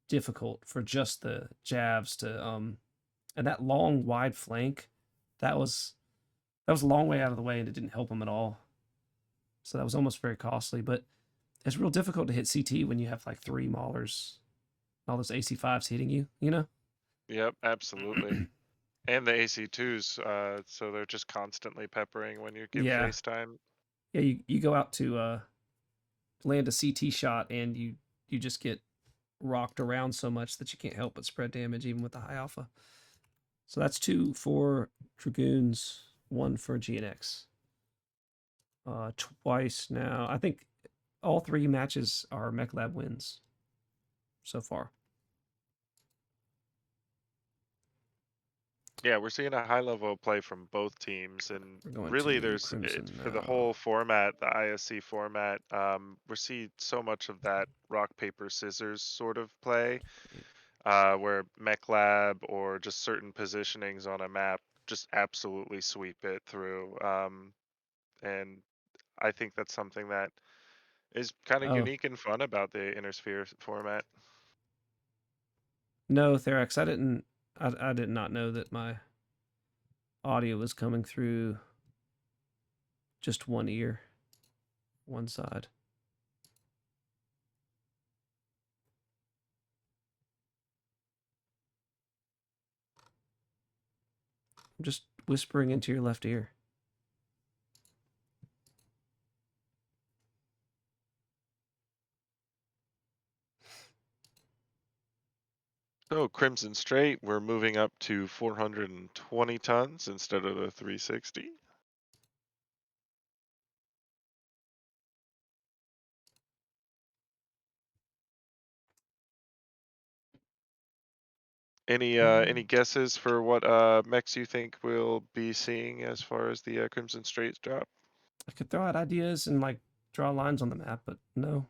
difficult for just the Javs to and that long wide flank, that was a long way out of the way and it didn't help them at all. So that was almost very costly, but it's real difficult to hit CT when you have like 3 Maulers, all those AC5s hitting you, you know? Yep, absolutely. And the AC2s, so they're just constantly peppering when you give FaceTime. Yeah, you go out to land a CT shot and you just get rocked around so much that you can't help but spread damage even with the High Alpha. So that's 2 for Dragoons, 1 for GNX. Twice now. I think all 3 matches are Mech Lab wins so far. Yeah, we're seeing a high level of play from both teams, and really, there's for the now. whole format, the ISC format. We're seeing so much of that rock paper scissors sort of play, where Mech Lab or just certain positionings on a map just absolutely sweep it through. And I think that's something that is kind of unique and fun about the Inner Sphere format. No, Therax, I did not know that my audio was coming through just one ear, one side. I'm just whispering into your left ear. So Crimson Straight, we're moving up to 420 tons instead of the 360. Any guesses for what mechs you think we'll be seeing as far as the Crimson Straight drop? I could throw out ideas and like draw lines on the map, but no.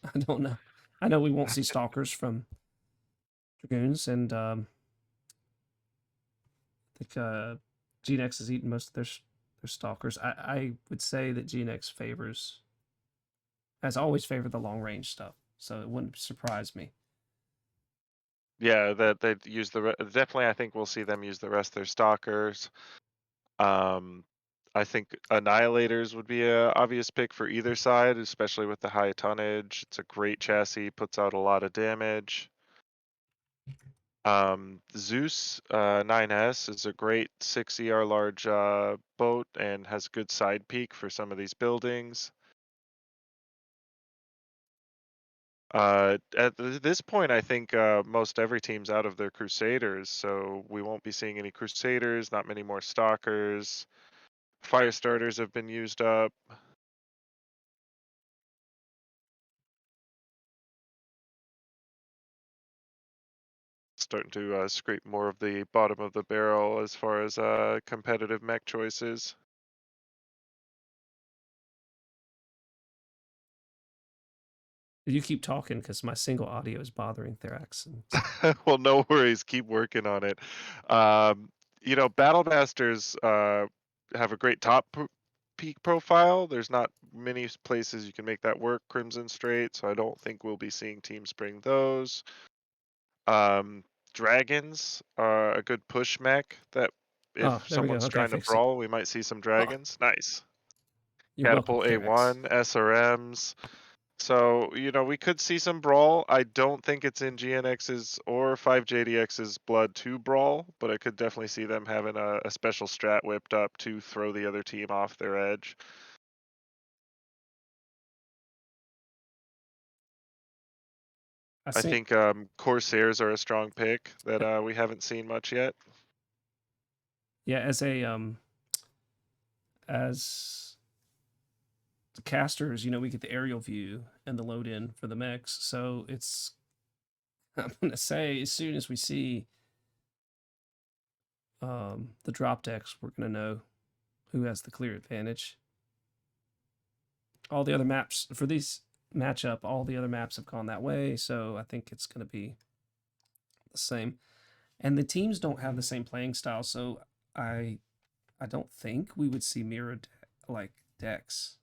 I don't know. I know we won't see stalkers from Dragoons, and I think GNX has eaten most of their stalkers. I would say that GNX has always favored the long range stuff, so it wouldn't surprise me. Yeah, that they'd use definitely. I think we'll see them use the rest of their stalkers. I think Annihilators would be a obvious pick for either side, especially with the high tonnage. It's a great chassis, puts out a lot of damage. Zeus 9S is a great 6 ER large boat and has good side peak for some of these buildings. At this point, I think most every team's out of their Crusaders, so we won't be seeing any Crusaders, not many more Stalkers. Fire starters have been used up. starting to scrape more of the bottom of the barrel as far as competitive mech choices. You keep talking because my single audio is bothering Therax. And Well, no worries. Keep working on it. You know, Battle Masters have a great peak profile. There's not many places you can make that work Crimson Straight, so I don't think we'll be seeing teams bring those. Dragons are a good push mech that if oh, there we go. someone's Okay, I trying to fixed it. brawl, we might see some dragons. Nice. You're welcome, Catapult Therax. A1, SRMs. So, you know, we could see some brawl. I don't think it's in GNX's or 5JDX's blood to brawl, but I could definitely see them having a special strat whipped up to throw the other team off their edge. I think Corsairs are a strong pick that we haven't seen much yet. Yeah, as the casters, you know, we get the aerial view and the load in for the mechs. So it's, I'm gonna say, as soon as we see the drop decks, we're gonna know who has the clear advantage. All the other maps for these matchup, all the other maps have gone that way, so I think it's gonna be the same. And the teams don't have the same playing style, so I don't think we would see mirrored like decks.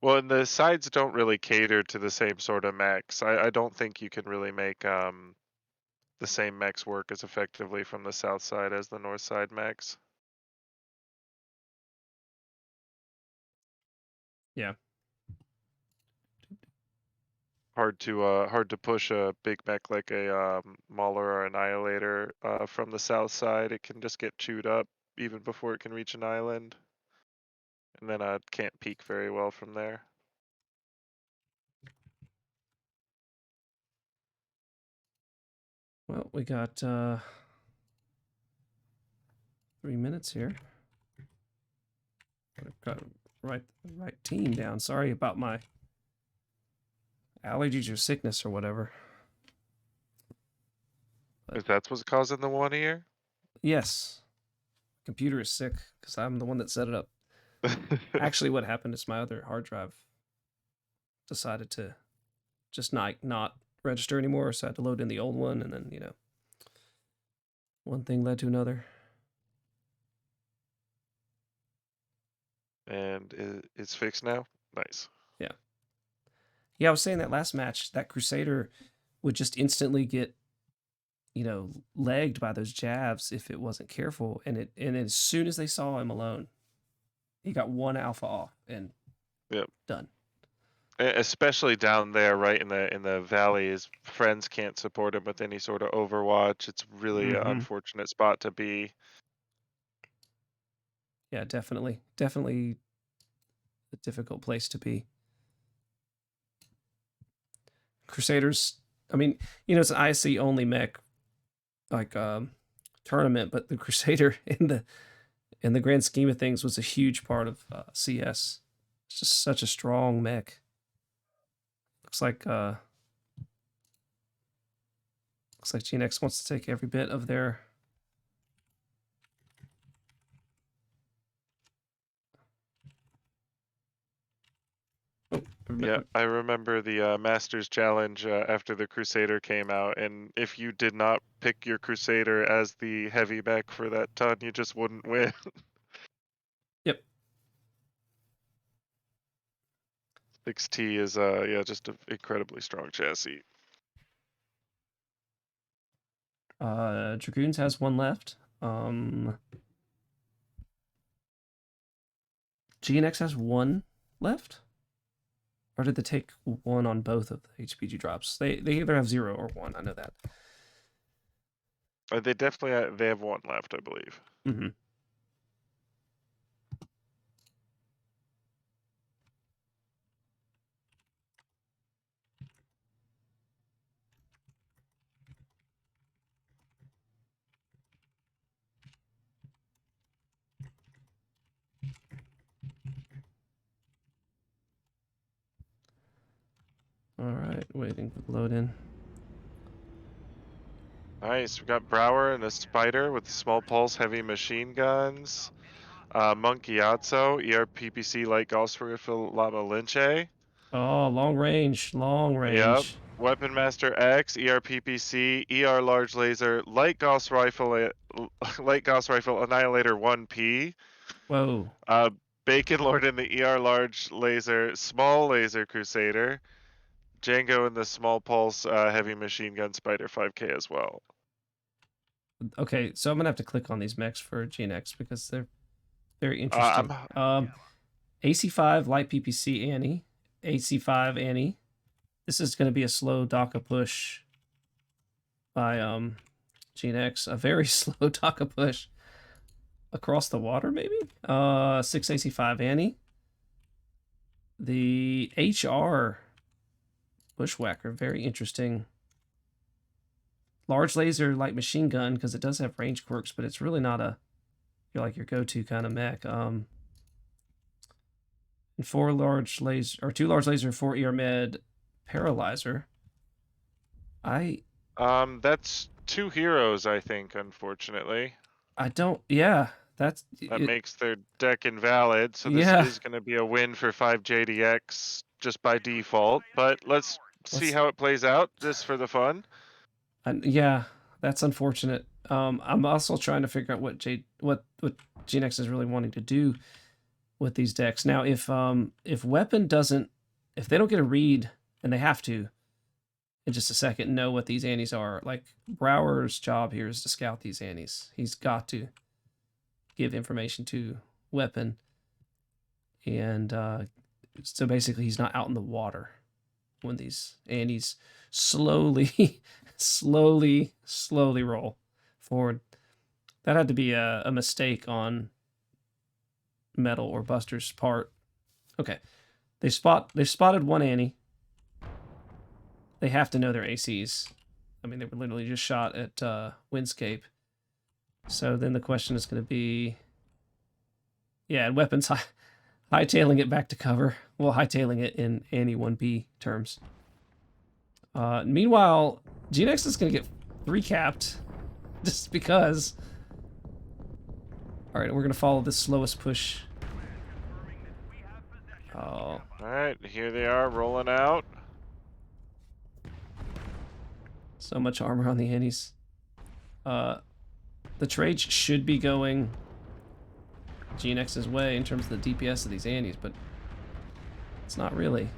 Well, and the sides don't really cater to the same sort of mechs. I don't think you can really make the same mechs work as effectively from the south side as the north side mechs. Yeah. Hard to push a big mech like a Mauler or Annihilator from the south side. It can just get chewed up even before it can reach an island, and then can't peak very well from there. Well, we got 3 minutes here. I've got to write the right team down. Sorry about my allergies or sickness or whatever. If that's what's causing the 1 year. Yes. Computer is sick because I'm the one that set it up. Actually, what happened is my other hard drive decided to just not register anymore, so I had to load in the old one, and then, you know, one thing led to another. And it's fixed now. Nice. Yeah, I was saying that last match, that Crusader would just instantly get, you know, legged by those jabs if it wasn't careful, and as soon as they saw him alone, he got one alpha off and done. Especially down there, right in the valley, his friends can't support him with any sort of overwatch. It's really an unfortunate spot to be. Yeah, definitely a difficult place to be. Crusaders, I mean, you know, it's an ISC only mech like tournament, but the Crusader in the grand scheme of things was a huge part of CS. It's just such a strong mech. Looks like GNX wants to take every bit of their. Yeah, I remember the Masters Challenge after the Crusader came out, and if you did not pick your Crusader as the heavy mech for that ton, you just wouldn't win. Yep. 6T is just an incredibly strong chassis. Dragoons has one left. GNX has one left. Or did they take one on both of the HPG drops? They either have 0 or 1. I know that. They definitely they have one left, I believe. Mm-hmm. All right, waiting for the load in. Nice. We got Brower and a Spider with small pulse heavy machine guns. Monkey Atso, ERPPC light Gauss rifle Lama Linche. Oh, long range, long Yep. range. Weapon Master X, ERPPC, ER large laser, light Gauss rifle, Annihilator 1P. Whoa. Bacon Lord in the ER large laser, small laser Crusader. Django in the small pulse heavy machine gun Spider 5K as well. Okay, so I'm gonna have to click on these mechs for GNX because they're very interesting. AC5 light PPC Annie, AC5 Annie. This is gonna be a slow DACA push by GNX. A very slow DACA push across the water, maybe. 6 AC5 Annie. The HR Bushwhacker, very interesting. Large laser light machine gun because it does have range quirks, but it's really not a your go-to kind of mech. And 4 large laser or 2 large laser, 4 ER med paralyzer. That's 2 heroes, I think, unfortunately. I don't. Yeah, that makes their deck invalid. So this is going to be a win for 5JDX just by default. But let's see how it plays out, just for the fun. Yeah, that's unfortunate. I'm also trying to figure out what GNX is really wanting to do with these decks. Now, if Weapon doesn't, if they don't get a read, and they have to, in just a second, know what these Annies are. Like, Brower's job here is to scout these Annies. He's got to give information to Weapon. And so basically he's not out in the water when these Annies slowly roll forward. That had to be a mistake on Metal or Buster's part. Okay. They've spotted one Annie. They have to know their ACs. I mean, they were literally just shot at Windscape. So then the question is going to be, yeah, and Weapons hightailing it back to cover. Well, hightailing it in Annie 1P terms. Meanwhile, GNX is going to get 3-capped just because. All right, we're going to follow the slowest push. Oh. All right, here they are rolling out. So much armor on the Annies. The trade should be going GNX's way in terms of the DPS of these Annies, but it's not really.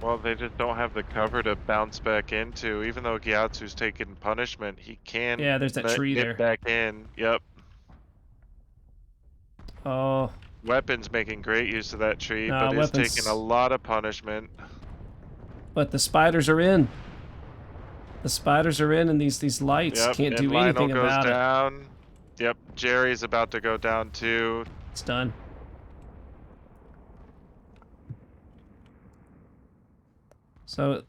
Well, they just don't have the cover to bounce back into. Even though Gyatsu's taking punishment, he can. Yeah, there's that tree there. Back in. Yep. Oh. Weapon's making great use of that tree, but is taking a lot of punishment. But the spiders are in. The spiders are in, and these lights can't do anything about it. Yep, Jerry's about to go down too. It's done. So,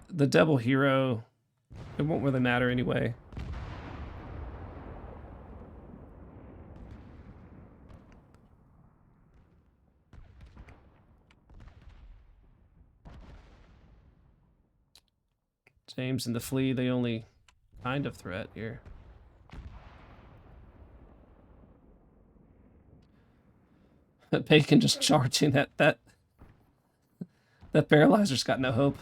the double hero, it won't really matter anyway. James and the Flea, the only kind of threat here. Bacon just charging that paralyzer's got no hope.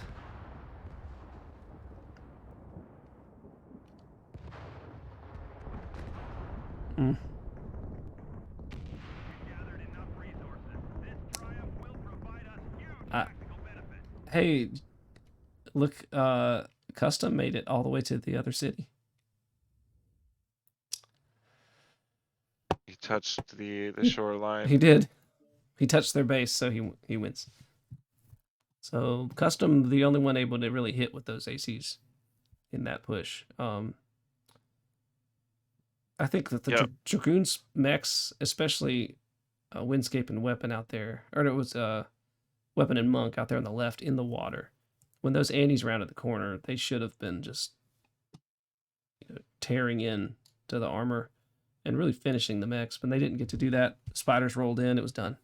Hey, look, Custom made it all the way to the other city. He touched the shoreline. He did. He touched their base, so he wins. So Custom, the only one able to really hit with those ACs in that push. I think that the Dragoons mechs, especially Windscape and Weapon out there, or it was Weapon and Monk out there on the left in the water. When those Annies rounded the corner, they should have been just tearing in to the armor and really finishing the mechs, but they didn't get to do that. Spiders rolled in, it was done.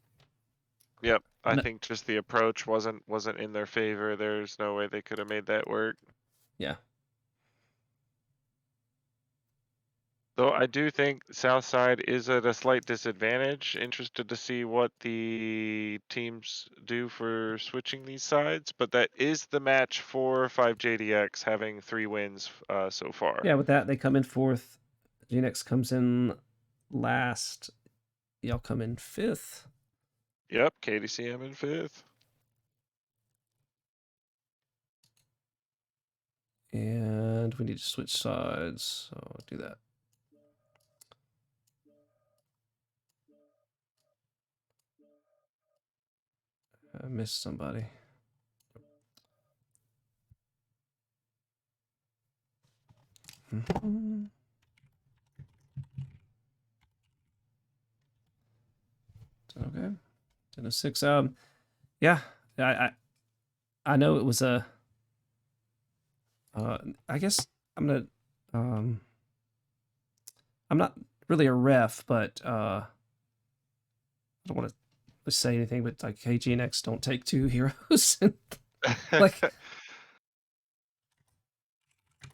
Yep, I think just the approach wasn't in their favor. There's no way they could have made that work. Yeah. Though I do think Southside is at a slight disadvantage. Interested to see what the teams do for switching these sides, but that is the match for 5JDX having 3 wins so far. Yeah, with that, they come in fourth. GNX comes in last. Y'all come in fifth. Yep, KDCM in 5th. And we need to switch sides, so I'll do that. I missed somebody. Okay. 10:06. Yeah. I know it was a. I guess I'm gonna. I'm not really a ref, but I don't want to say anything. But like, hey, GNX, don't take 2 heroes. Like,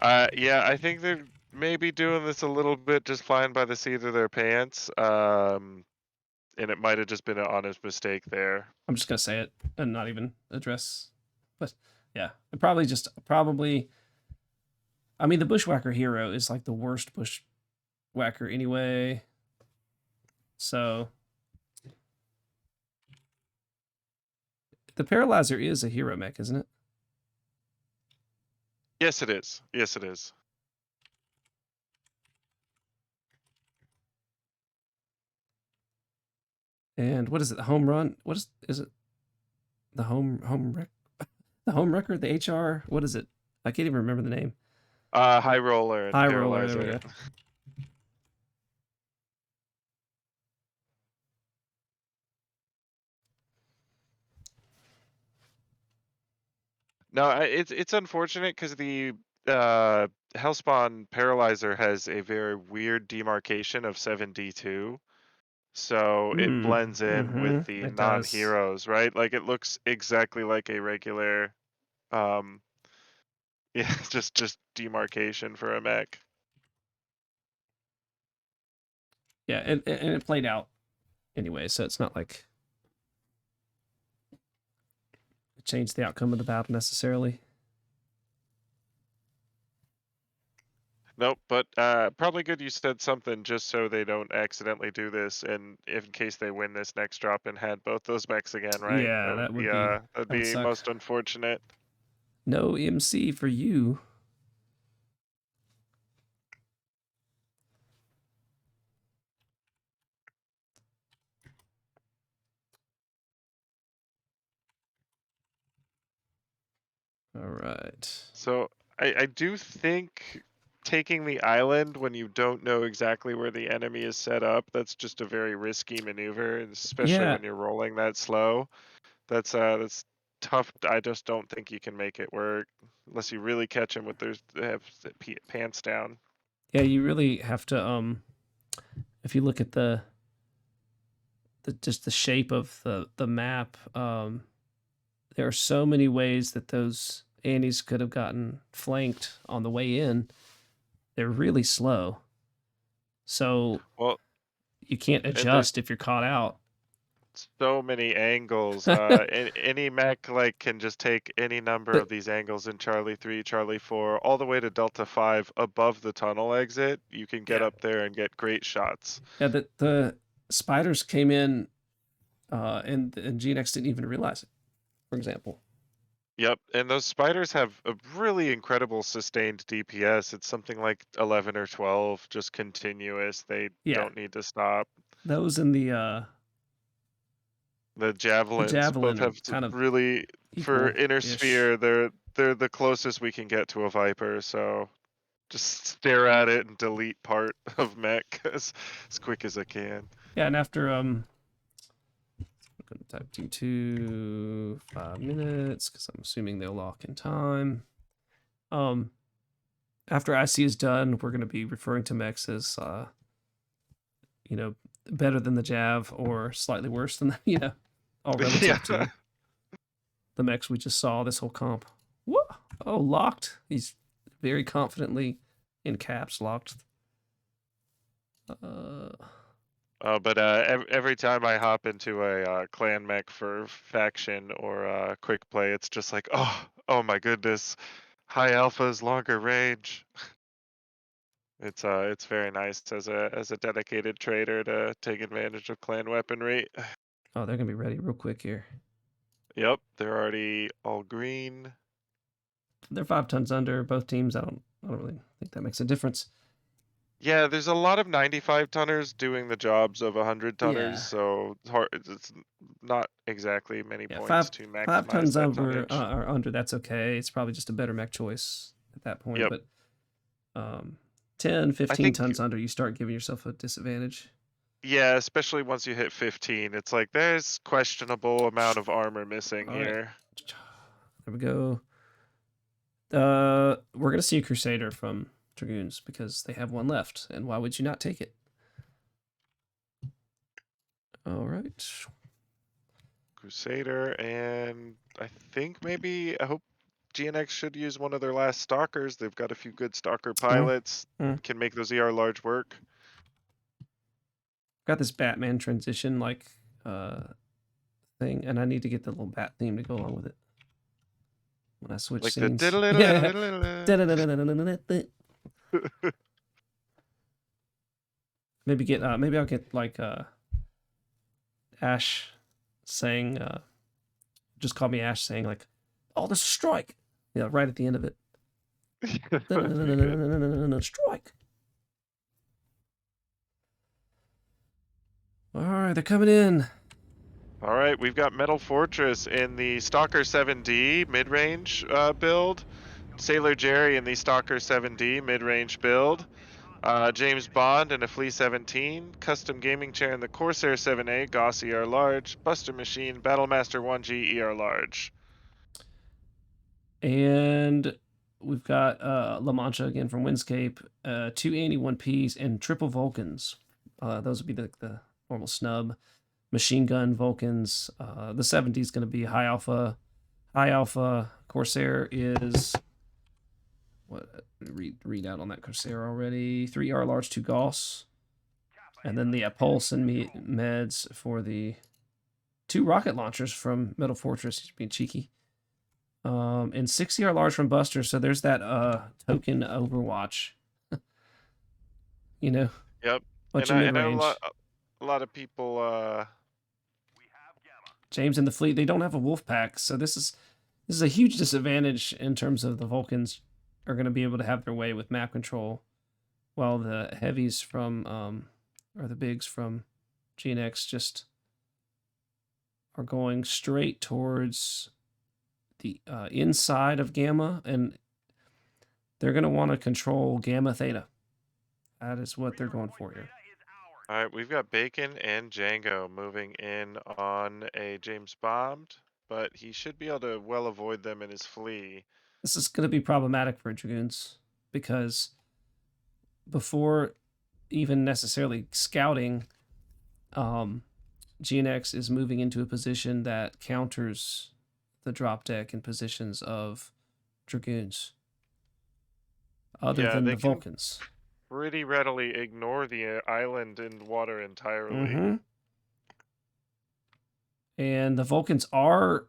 yeah, I think they're maybe doing this a little bit just flying by the seat of their pants. And it might have just been an honest mistake there. I'm just gonna say it and not even address. But yeah, it probably. I mean, the Bushwhacker hero is like the worst Bushwhacker anyway. So the Paralyzer is a hero mech, isn't it? Yes, it is. Yes, it is. And what is it? The home run? What is it? The home wreck? The home wrecker? The HR? What is it? I can't even remember the name. High roller and High roller. There we paralyzer. go. No, it's unfortunate because the Hellspawn Paralyzer has a very weird demarcation of 7D2. So it blends in with the It does. non-heroes, right? Like it looks exactly like a regular yeah, just demarcation for a mech. Yeah, and it played out anyway, so it's not like it changed the outcome of the battle necessarily. Nope, but probably good you said something just so they don't accidentally do this, and if in case they win this next drop and had both those mechs again, right? Yeah, that would be that'd be suck. most unfortunate. No MC for you. All right. So I do think taking the island when you don't know exactly where the enemy is set up, that's just a very risky maneuver, especially when you're rolling that slow. That's tough. I just don't think you can make it work unless you really catch them with their pants down. Yeah, you really have to if you look at the just the shape of the map, there are so many ways that those Annies could have gotten flanked on the way in. They're really slow. So you can't adjust if you're caught out. So many angles. Any mech like can just take any number of these angles in Charlie 3, Charlie 4, all the way to Delta 5 above the tunnel exit. You can get up there and get great shots. Yeah, the spiders came in and GNX didn't even realize it, for example. Yep, and those spiders have a really incredible sustained DPS. It's something like 11 or 12, just continuous. They don't need to stop. Those in the javelins both have kind of really for inner sphere. They're the closest we can get to a Viper. So just stare at it and delete part of mech as quick as I can. Yeah, and after I'm gonna type T2 5 minutes because I'm assuming they'll lock in time. After IC is done, we're gonna be referring to mechs as better than the Jav or slightly worse than all relative to the mechs we just saw this whole comp. Whoa! Oh, locked. He's very confidently in caps locked But every time I hop into a clan mech for faction or quick play, it's just like, oh my goodness, high alphas, longer range. It's very nice as a dedicated trader to take advantage of clan weaponry. Oh, they're gonna be ready real quick here. Yep, they're already all green. They're 5 tons under both teams. I don't really think that makes a difference. Yeah, there's a lot of 95 tonners doing the jobs of 100 tonners, Yeah. so it's not exactly many Yeah, points to 5 maximize tons that over tonnage. or under. That's okay. It's probably just a better mech choice at that point. Yep. But 10, I 15 think, tons under, you start giving yourself a disadvantage. yeah, especially once you hit 15, it's like there's questionable amount of armor missing All right. here. There we go. We're gonna see a Crusader from Dragoons because they have one left, and why would you not take it? All right. Crusader, and I think maybe, I hope GNX should use one of their last stalkers. They've got a few good stalker pilots, can make those ER large work. Got this Batman transition like thing, and I need to get the little bat theme to go along with it when I switch Like scenes. Maybe I'll get like Ash saying just call me Ash saying like, oh, this is strike. Yeah, right at the end of it. Strike. All right, they're coming in. All right, we've got Metal Fortress in the Stalker 7D mid-range build, Sailor Jerry in the Stalker 7D mid-range build, James Bond in a Flea 17, Custom Gaming Chair in the Corsair 7A, Goss ER large, Buster Machine, Battlemaster 1G ER large. And we've got La Mancha again from Windscape, 2 Annie 1Ps, and triple Vulcans. Those would be the normal snub. Machine gun Vulcans. The 70 is going to be high alpha. High alpha Corsair is what? Read out on that Corsair already. 3 R large, 2 Gauss, and then the Pulse and meds for the 2 rocket launchers from Metal Fortress. He's being cheeky. And 6 ER large from Buster. So there's that token Overwatch. You know. Yep. Bunch And of mid-range. A lot of people. James and the fleet, they don't have a wolf pack, so this is a huge disadvantage in terms of the Vulcans are going to be able to have their way with map control, while the heavies from or the bigs from GNX just are going straight towards the inside of Gamma, and they're going to want to control Gamma Theta. That is what they're going for here. All right, we've got Bacon and Django moving in on a James Bond, but he should be able to well avoid them in his Flea. This is going to be problematic for Dragoons because before even necessarily scouting, GNX is moving into a position that counters the drop deck and positions of Dragoons, other than the Vulcans. Pretty readily ignore the island and water entirely. Mm-hmm. And the Vulcans are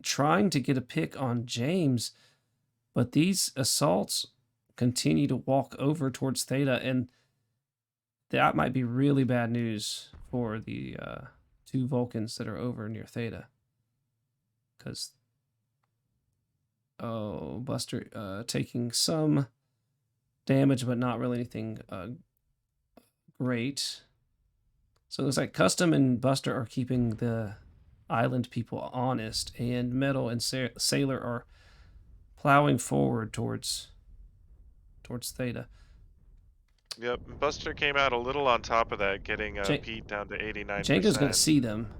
trying to get a pick on James, but these assaults continue to walk over towards Theta, and that might be really bad news for the 2 Vulcans that are over near Theta. Because, Buster taking some damage, but not really anything great. So it looks like Custom and Buster are keeping the island people honest, and Metal and Sailor are plowing forward towards Theta. Yep, Buster came out a little on top of that, getting Pete down to 89%. Django's going to see them,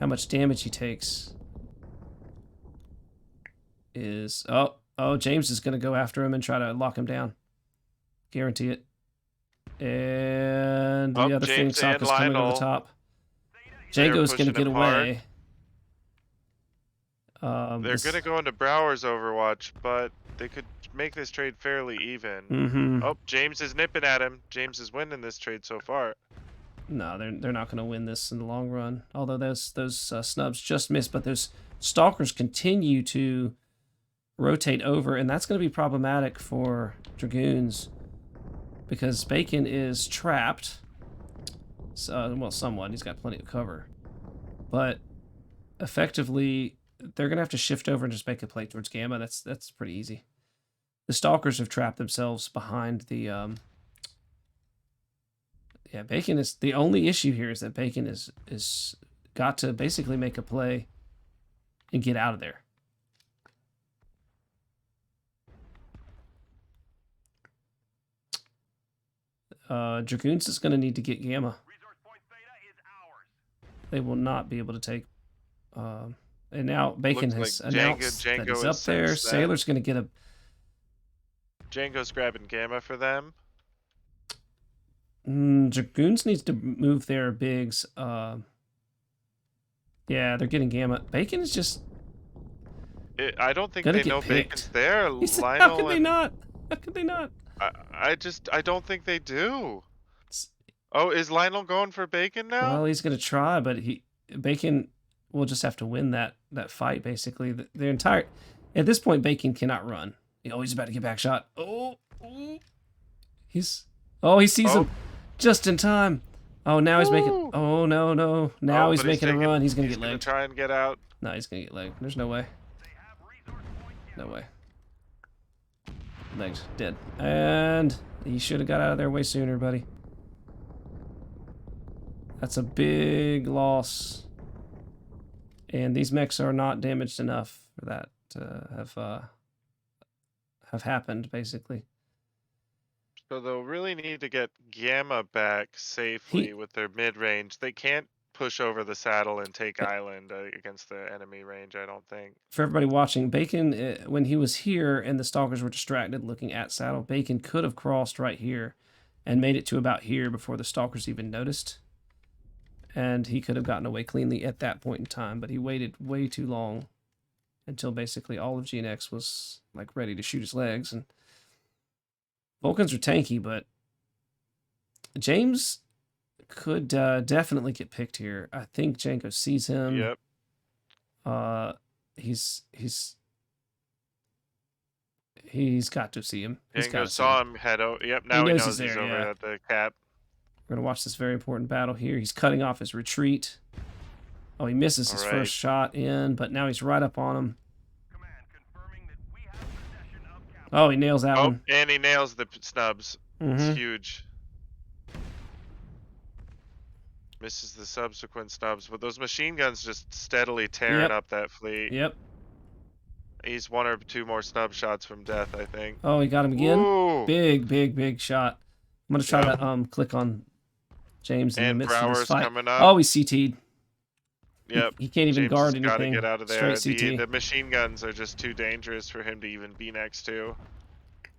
how much damage he takes. James is going to go after him and try to lock him down. Guarantee it. And the other Phoenix Hawk is coming over the top. Django's going to get away. They're going to go into Brower's Overwatch, but They could make this trade fairly even. Mm-hmm. Oh, James is nipping at him. James is winning this trade so far. No, they're not going to win this in the long run. Although those snubs just missed, but those stalkers continue to rotate over, and that's going to be problematic for Dragoons because Bacon is trapped. So, well, somewhat. He's got plenty of cover, but effectively, they're going to have to shift over and just make a play towards Gamma. That's pretty easy. The stalkers have trapped themselves behind the. Yeah, Bacon is the only issue here is that Bacon is got to basically make a play and get out of there. Dragoons is going to need to get Gamma. Resource point Theta is ours. They will not be able to take. And now Bacon Looks has like announced Django that he's has up there. sensed that. Sailor's going to get a. Django's grabbing Gamma for them. Dragoons needs to move their bigs. Yeah, they're getting Gamma. Bacon is just. I don't think Gonna they get know picked. Bacon's there. How could they not? How could they not? I don't think they do. Oh, is Lionel going for Bacon now? Well, he's gonna try, but Bacon will just have to win that fight. Basically, the entire at this point, Bacon cannot run. He's about to get back shot. He sees him just in time. Oh, now he's making. Oh no! Now he's making a run. He's gonna get legged. Try and get out. No, he's gonna get legged. There's no way. They have resource point No way. Legged. Dead. And he should have got out of there way sooner, buddy. That's a big loss. And these mechs are not damaged enough for that to have happened, basically. So they'll really need to get Gamma back safely with their mid-range. They can't push over the saddle and take island against the enemy range, I don't think. For everybody watching, Bacon, when he was here and the stalkers were distracted looking at saddle, Bacon could have crossed right here and made it to about here before the stalkers even noticed. And he could have gotten away cleanly at that point in time, but he waited way too long until basically all of GNX was like ready to shoot his legs. And Vulcans are tanky, but James could definitely get picked here. I think Django sees him. Yep. He's got to see him. Django saw him head over. Yep, now he knows he's there, over at the cap. We're going to watch this very important battle here. He's cutting off his retreat. Oh, he misses his first shot in, but now he's right up on him. Command confirming that we have possession of capital. Oh, he nails that one. And he nails the snubs. It's huge. Misses the subsequent snubs, but those machine guns just steadily tearing up that fleet. Yep. He's one or two more snub shots from death, I think. Oh, he got him again. Ooh. Big shot. I'm gonna try to click on James in the midst of this fight. Coming up. Oh, he's CT'd. Yep. He can't even James guard has gotta anything. get out of there. Straight CT. The machine guns are just too dangerous for him to even be next to.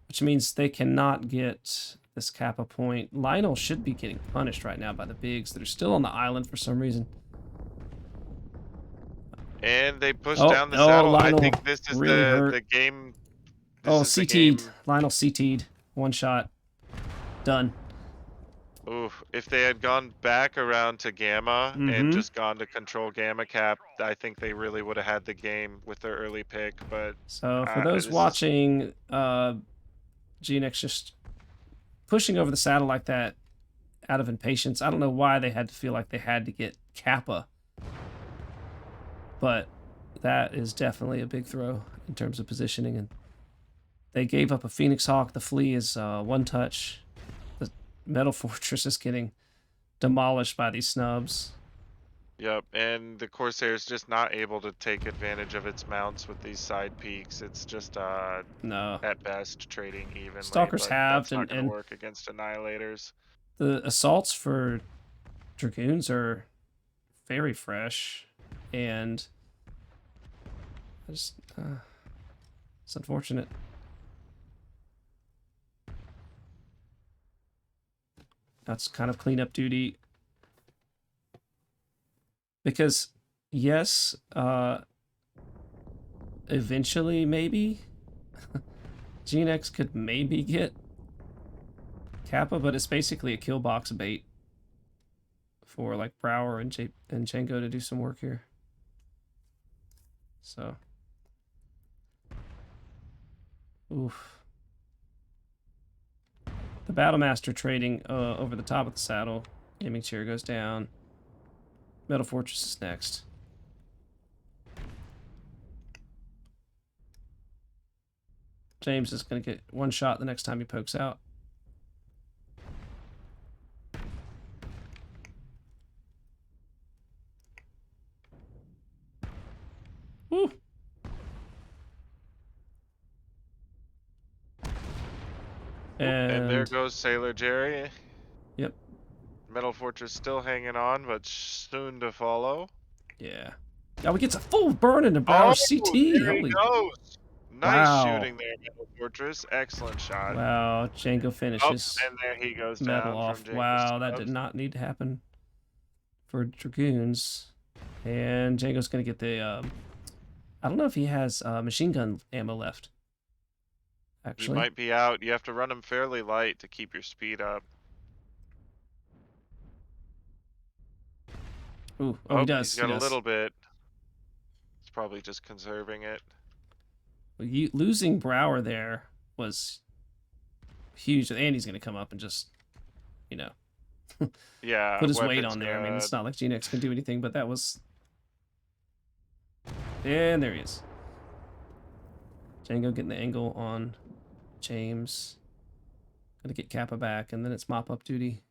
Which means they cannot get this Kappa point. Lionel should be getting punished right now by the bigs that are still on the island for some reason. And they push down the saddle. Lionel I think this is really the game. CT'd. Lionel CT'd. One shot. Done. Oof. If they had gone back around to Gamma and just gone to control Gamma Cap, I think they really would have had the game with their early pick. But so for those watching, GNX just pushing over the saddle like that out of impatience. I don't know why they had to feel like they had to get Kappa. But that is definitely a big throw in terms of positioning. And they gave up a Phoenix Hawk. The Flea is one touch. The Metal Fortress is getting demolished by these snubs. Yep, and the Corsair is just not able to take advantage of its mounts with these side peaks. It's just no, at best trading evenly. Stalkers have that's not going to work against Annihilators. The assaults for Dragoons are very fresh, and it's unfortunate. That's kind of cleanup duty. Because, yes, eventually, maybe, GNX could maybe get Kappa, but it's basically a kill box bait for like Brower and Django to do some work here. So, oof. The Battlemaster trading over the top of the saddle. Gaming chair goes down. Metal Fortress is next. James is going to get one shot the next time he pokes out. Woo! And there goes Sailor Jerry. Yep. Metal Fortress still hanging on, but soon to follow. Yeah. Oh, he gets a full burn into Brower CT. There Holy. he goes. Nice Wow. shooting there, Metal Fortress. Excellent shot. Wow. Django finishes. And there he goes Metal down off. from Django Wow, that Stubbs. did not need to happen for Dragoons. And Django's going to get the... I don't know if he has machine gun ammo left. He Actually. might be out. You have to run him fairly light to keep your speed up. Ooh, oh, he does. He's got he a does. little bit. He's probably just conserving it. Losing Brower there was huge. And he's going to come up and just, you know, Yeah. put his weight weapons on there. I mean, it's gonna- not like GNX can do anything, but that was... And there he is. Django getting the angle on James. Gonna get Kappa back, and then it's mop-up duty.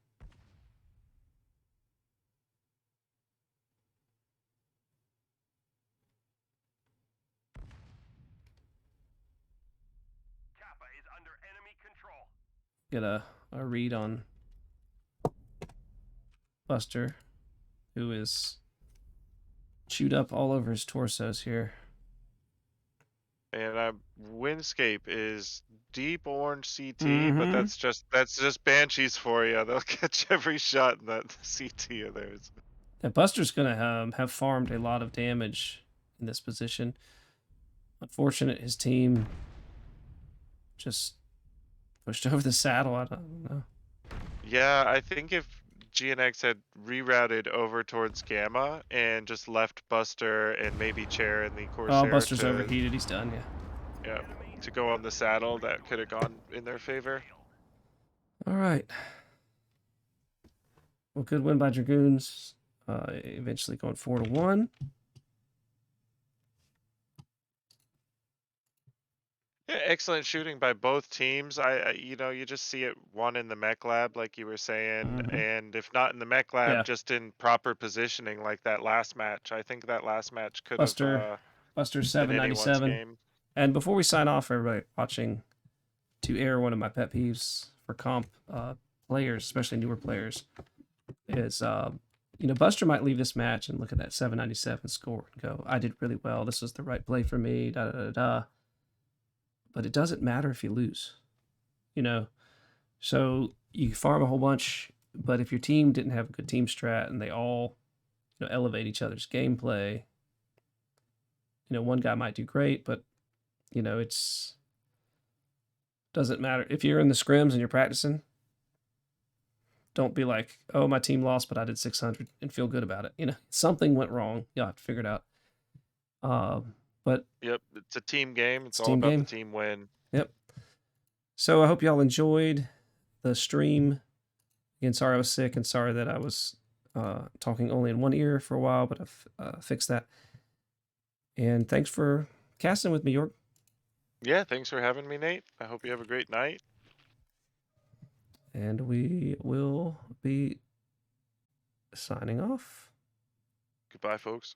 Kappa is under enemy control. Get a read on Buster, who is chewed up all over his torsos here. And Windscape is deep orange CT, Mhm. but that's just Banshees for you. They'll catch every shot in that CT of theirs. And Buster's gonna have farmed a lot of damage in this position. Unfortunate, his team just pushed over the saddle. I don't know. Yeah, I think if GNX had rerouted over towards Gamma and just left Buster and maybe Chair in the Corsair Oh, Buster's to, overheated. He's done. Yeah. to go on the saddle, that could have gone in their favor. All right. Well, good win by Dragoons. Eventually going 4-1. Yeah, excellent shooting by both teams. You just see it one in the mech lab, like you were saying, and if not in the mech lab, just in proper positioning, like that last match. I think that last match could have Buster been 797. anyone's game. And before we sign off, everybody watching, to air one of my pet peeves for comp players, especially newer players, is Buster might leave this match and look at that 797 score and go, I did really well. This was the right play for me. Da da da da. But it doesn't matter if you lose, So you farm a whole bunch, but if your team didn't have a good team strat and they all, elevate each other's gameplay, one guy might do great, but it's doesn't matter if you're in the scrims and you're practicing. Don't be like, oh, my team lost, but I did 600 and feel good about it. Something went wrong. You'll have to figure it out. But yep, it's a team game. It's all team about game. the team win. Yep. So I hope y'all enjoyed the stream. Again, sorry I was sick and sorry that I was talking only in one ear for a while, but I've fixed that. And thanks for casting with me, York. Yeah, thanks for having me, Nate. I hope you have a great night. And we will be signing off. Goodbye, folks.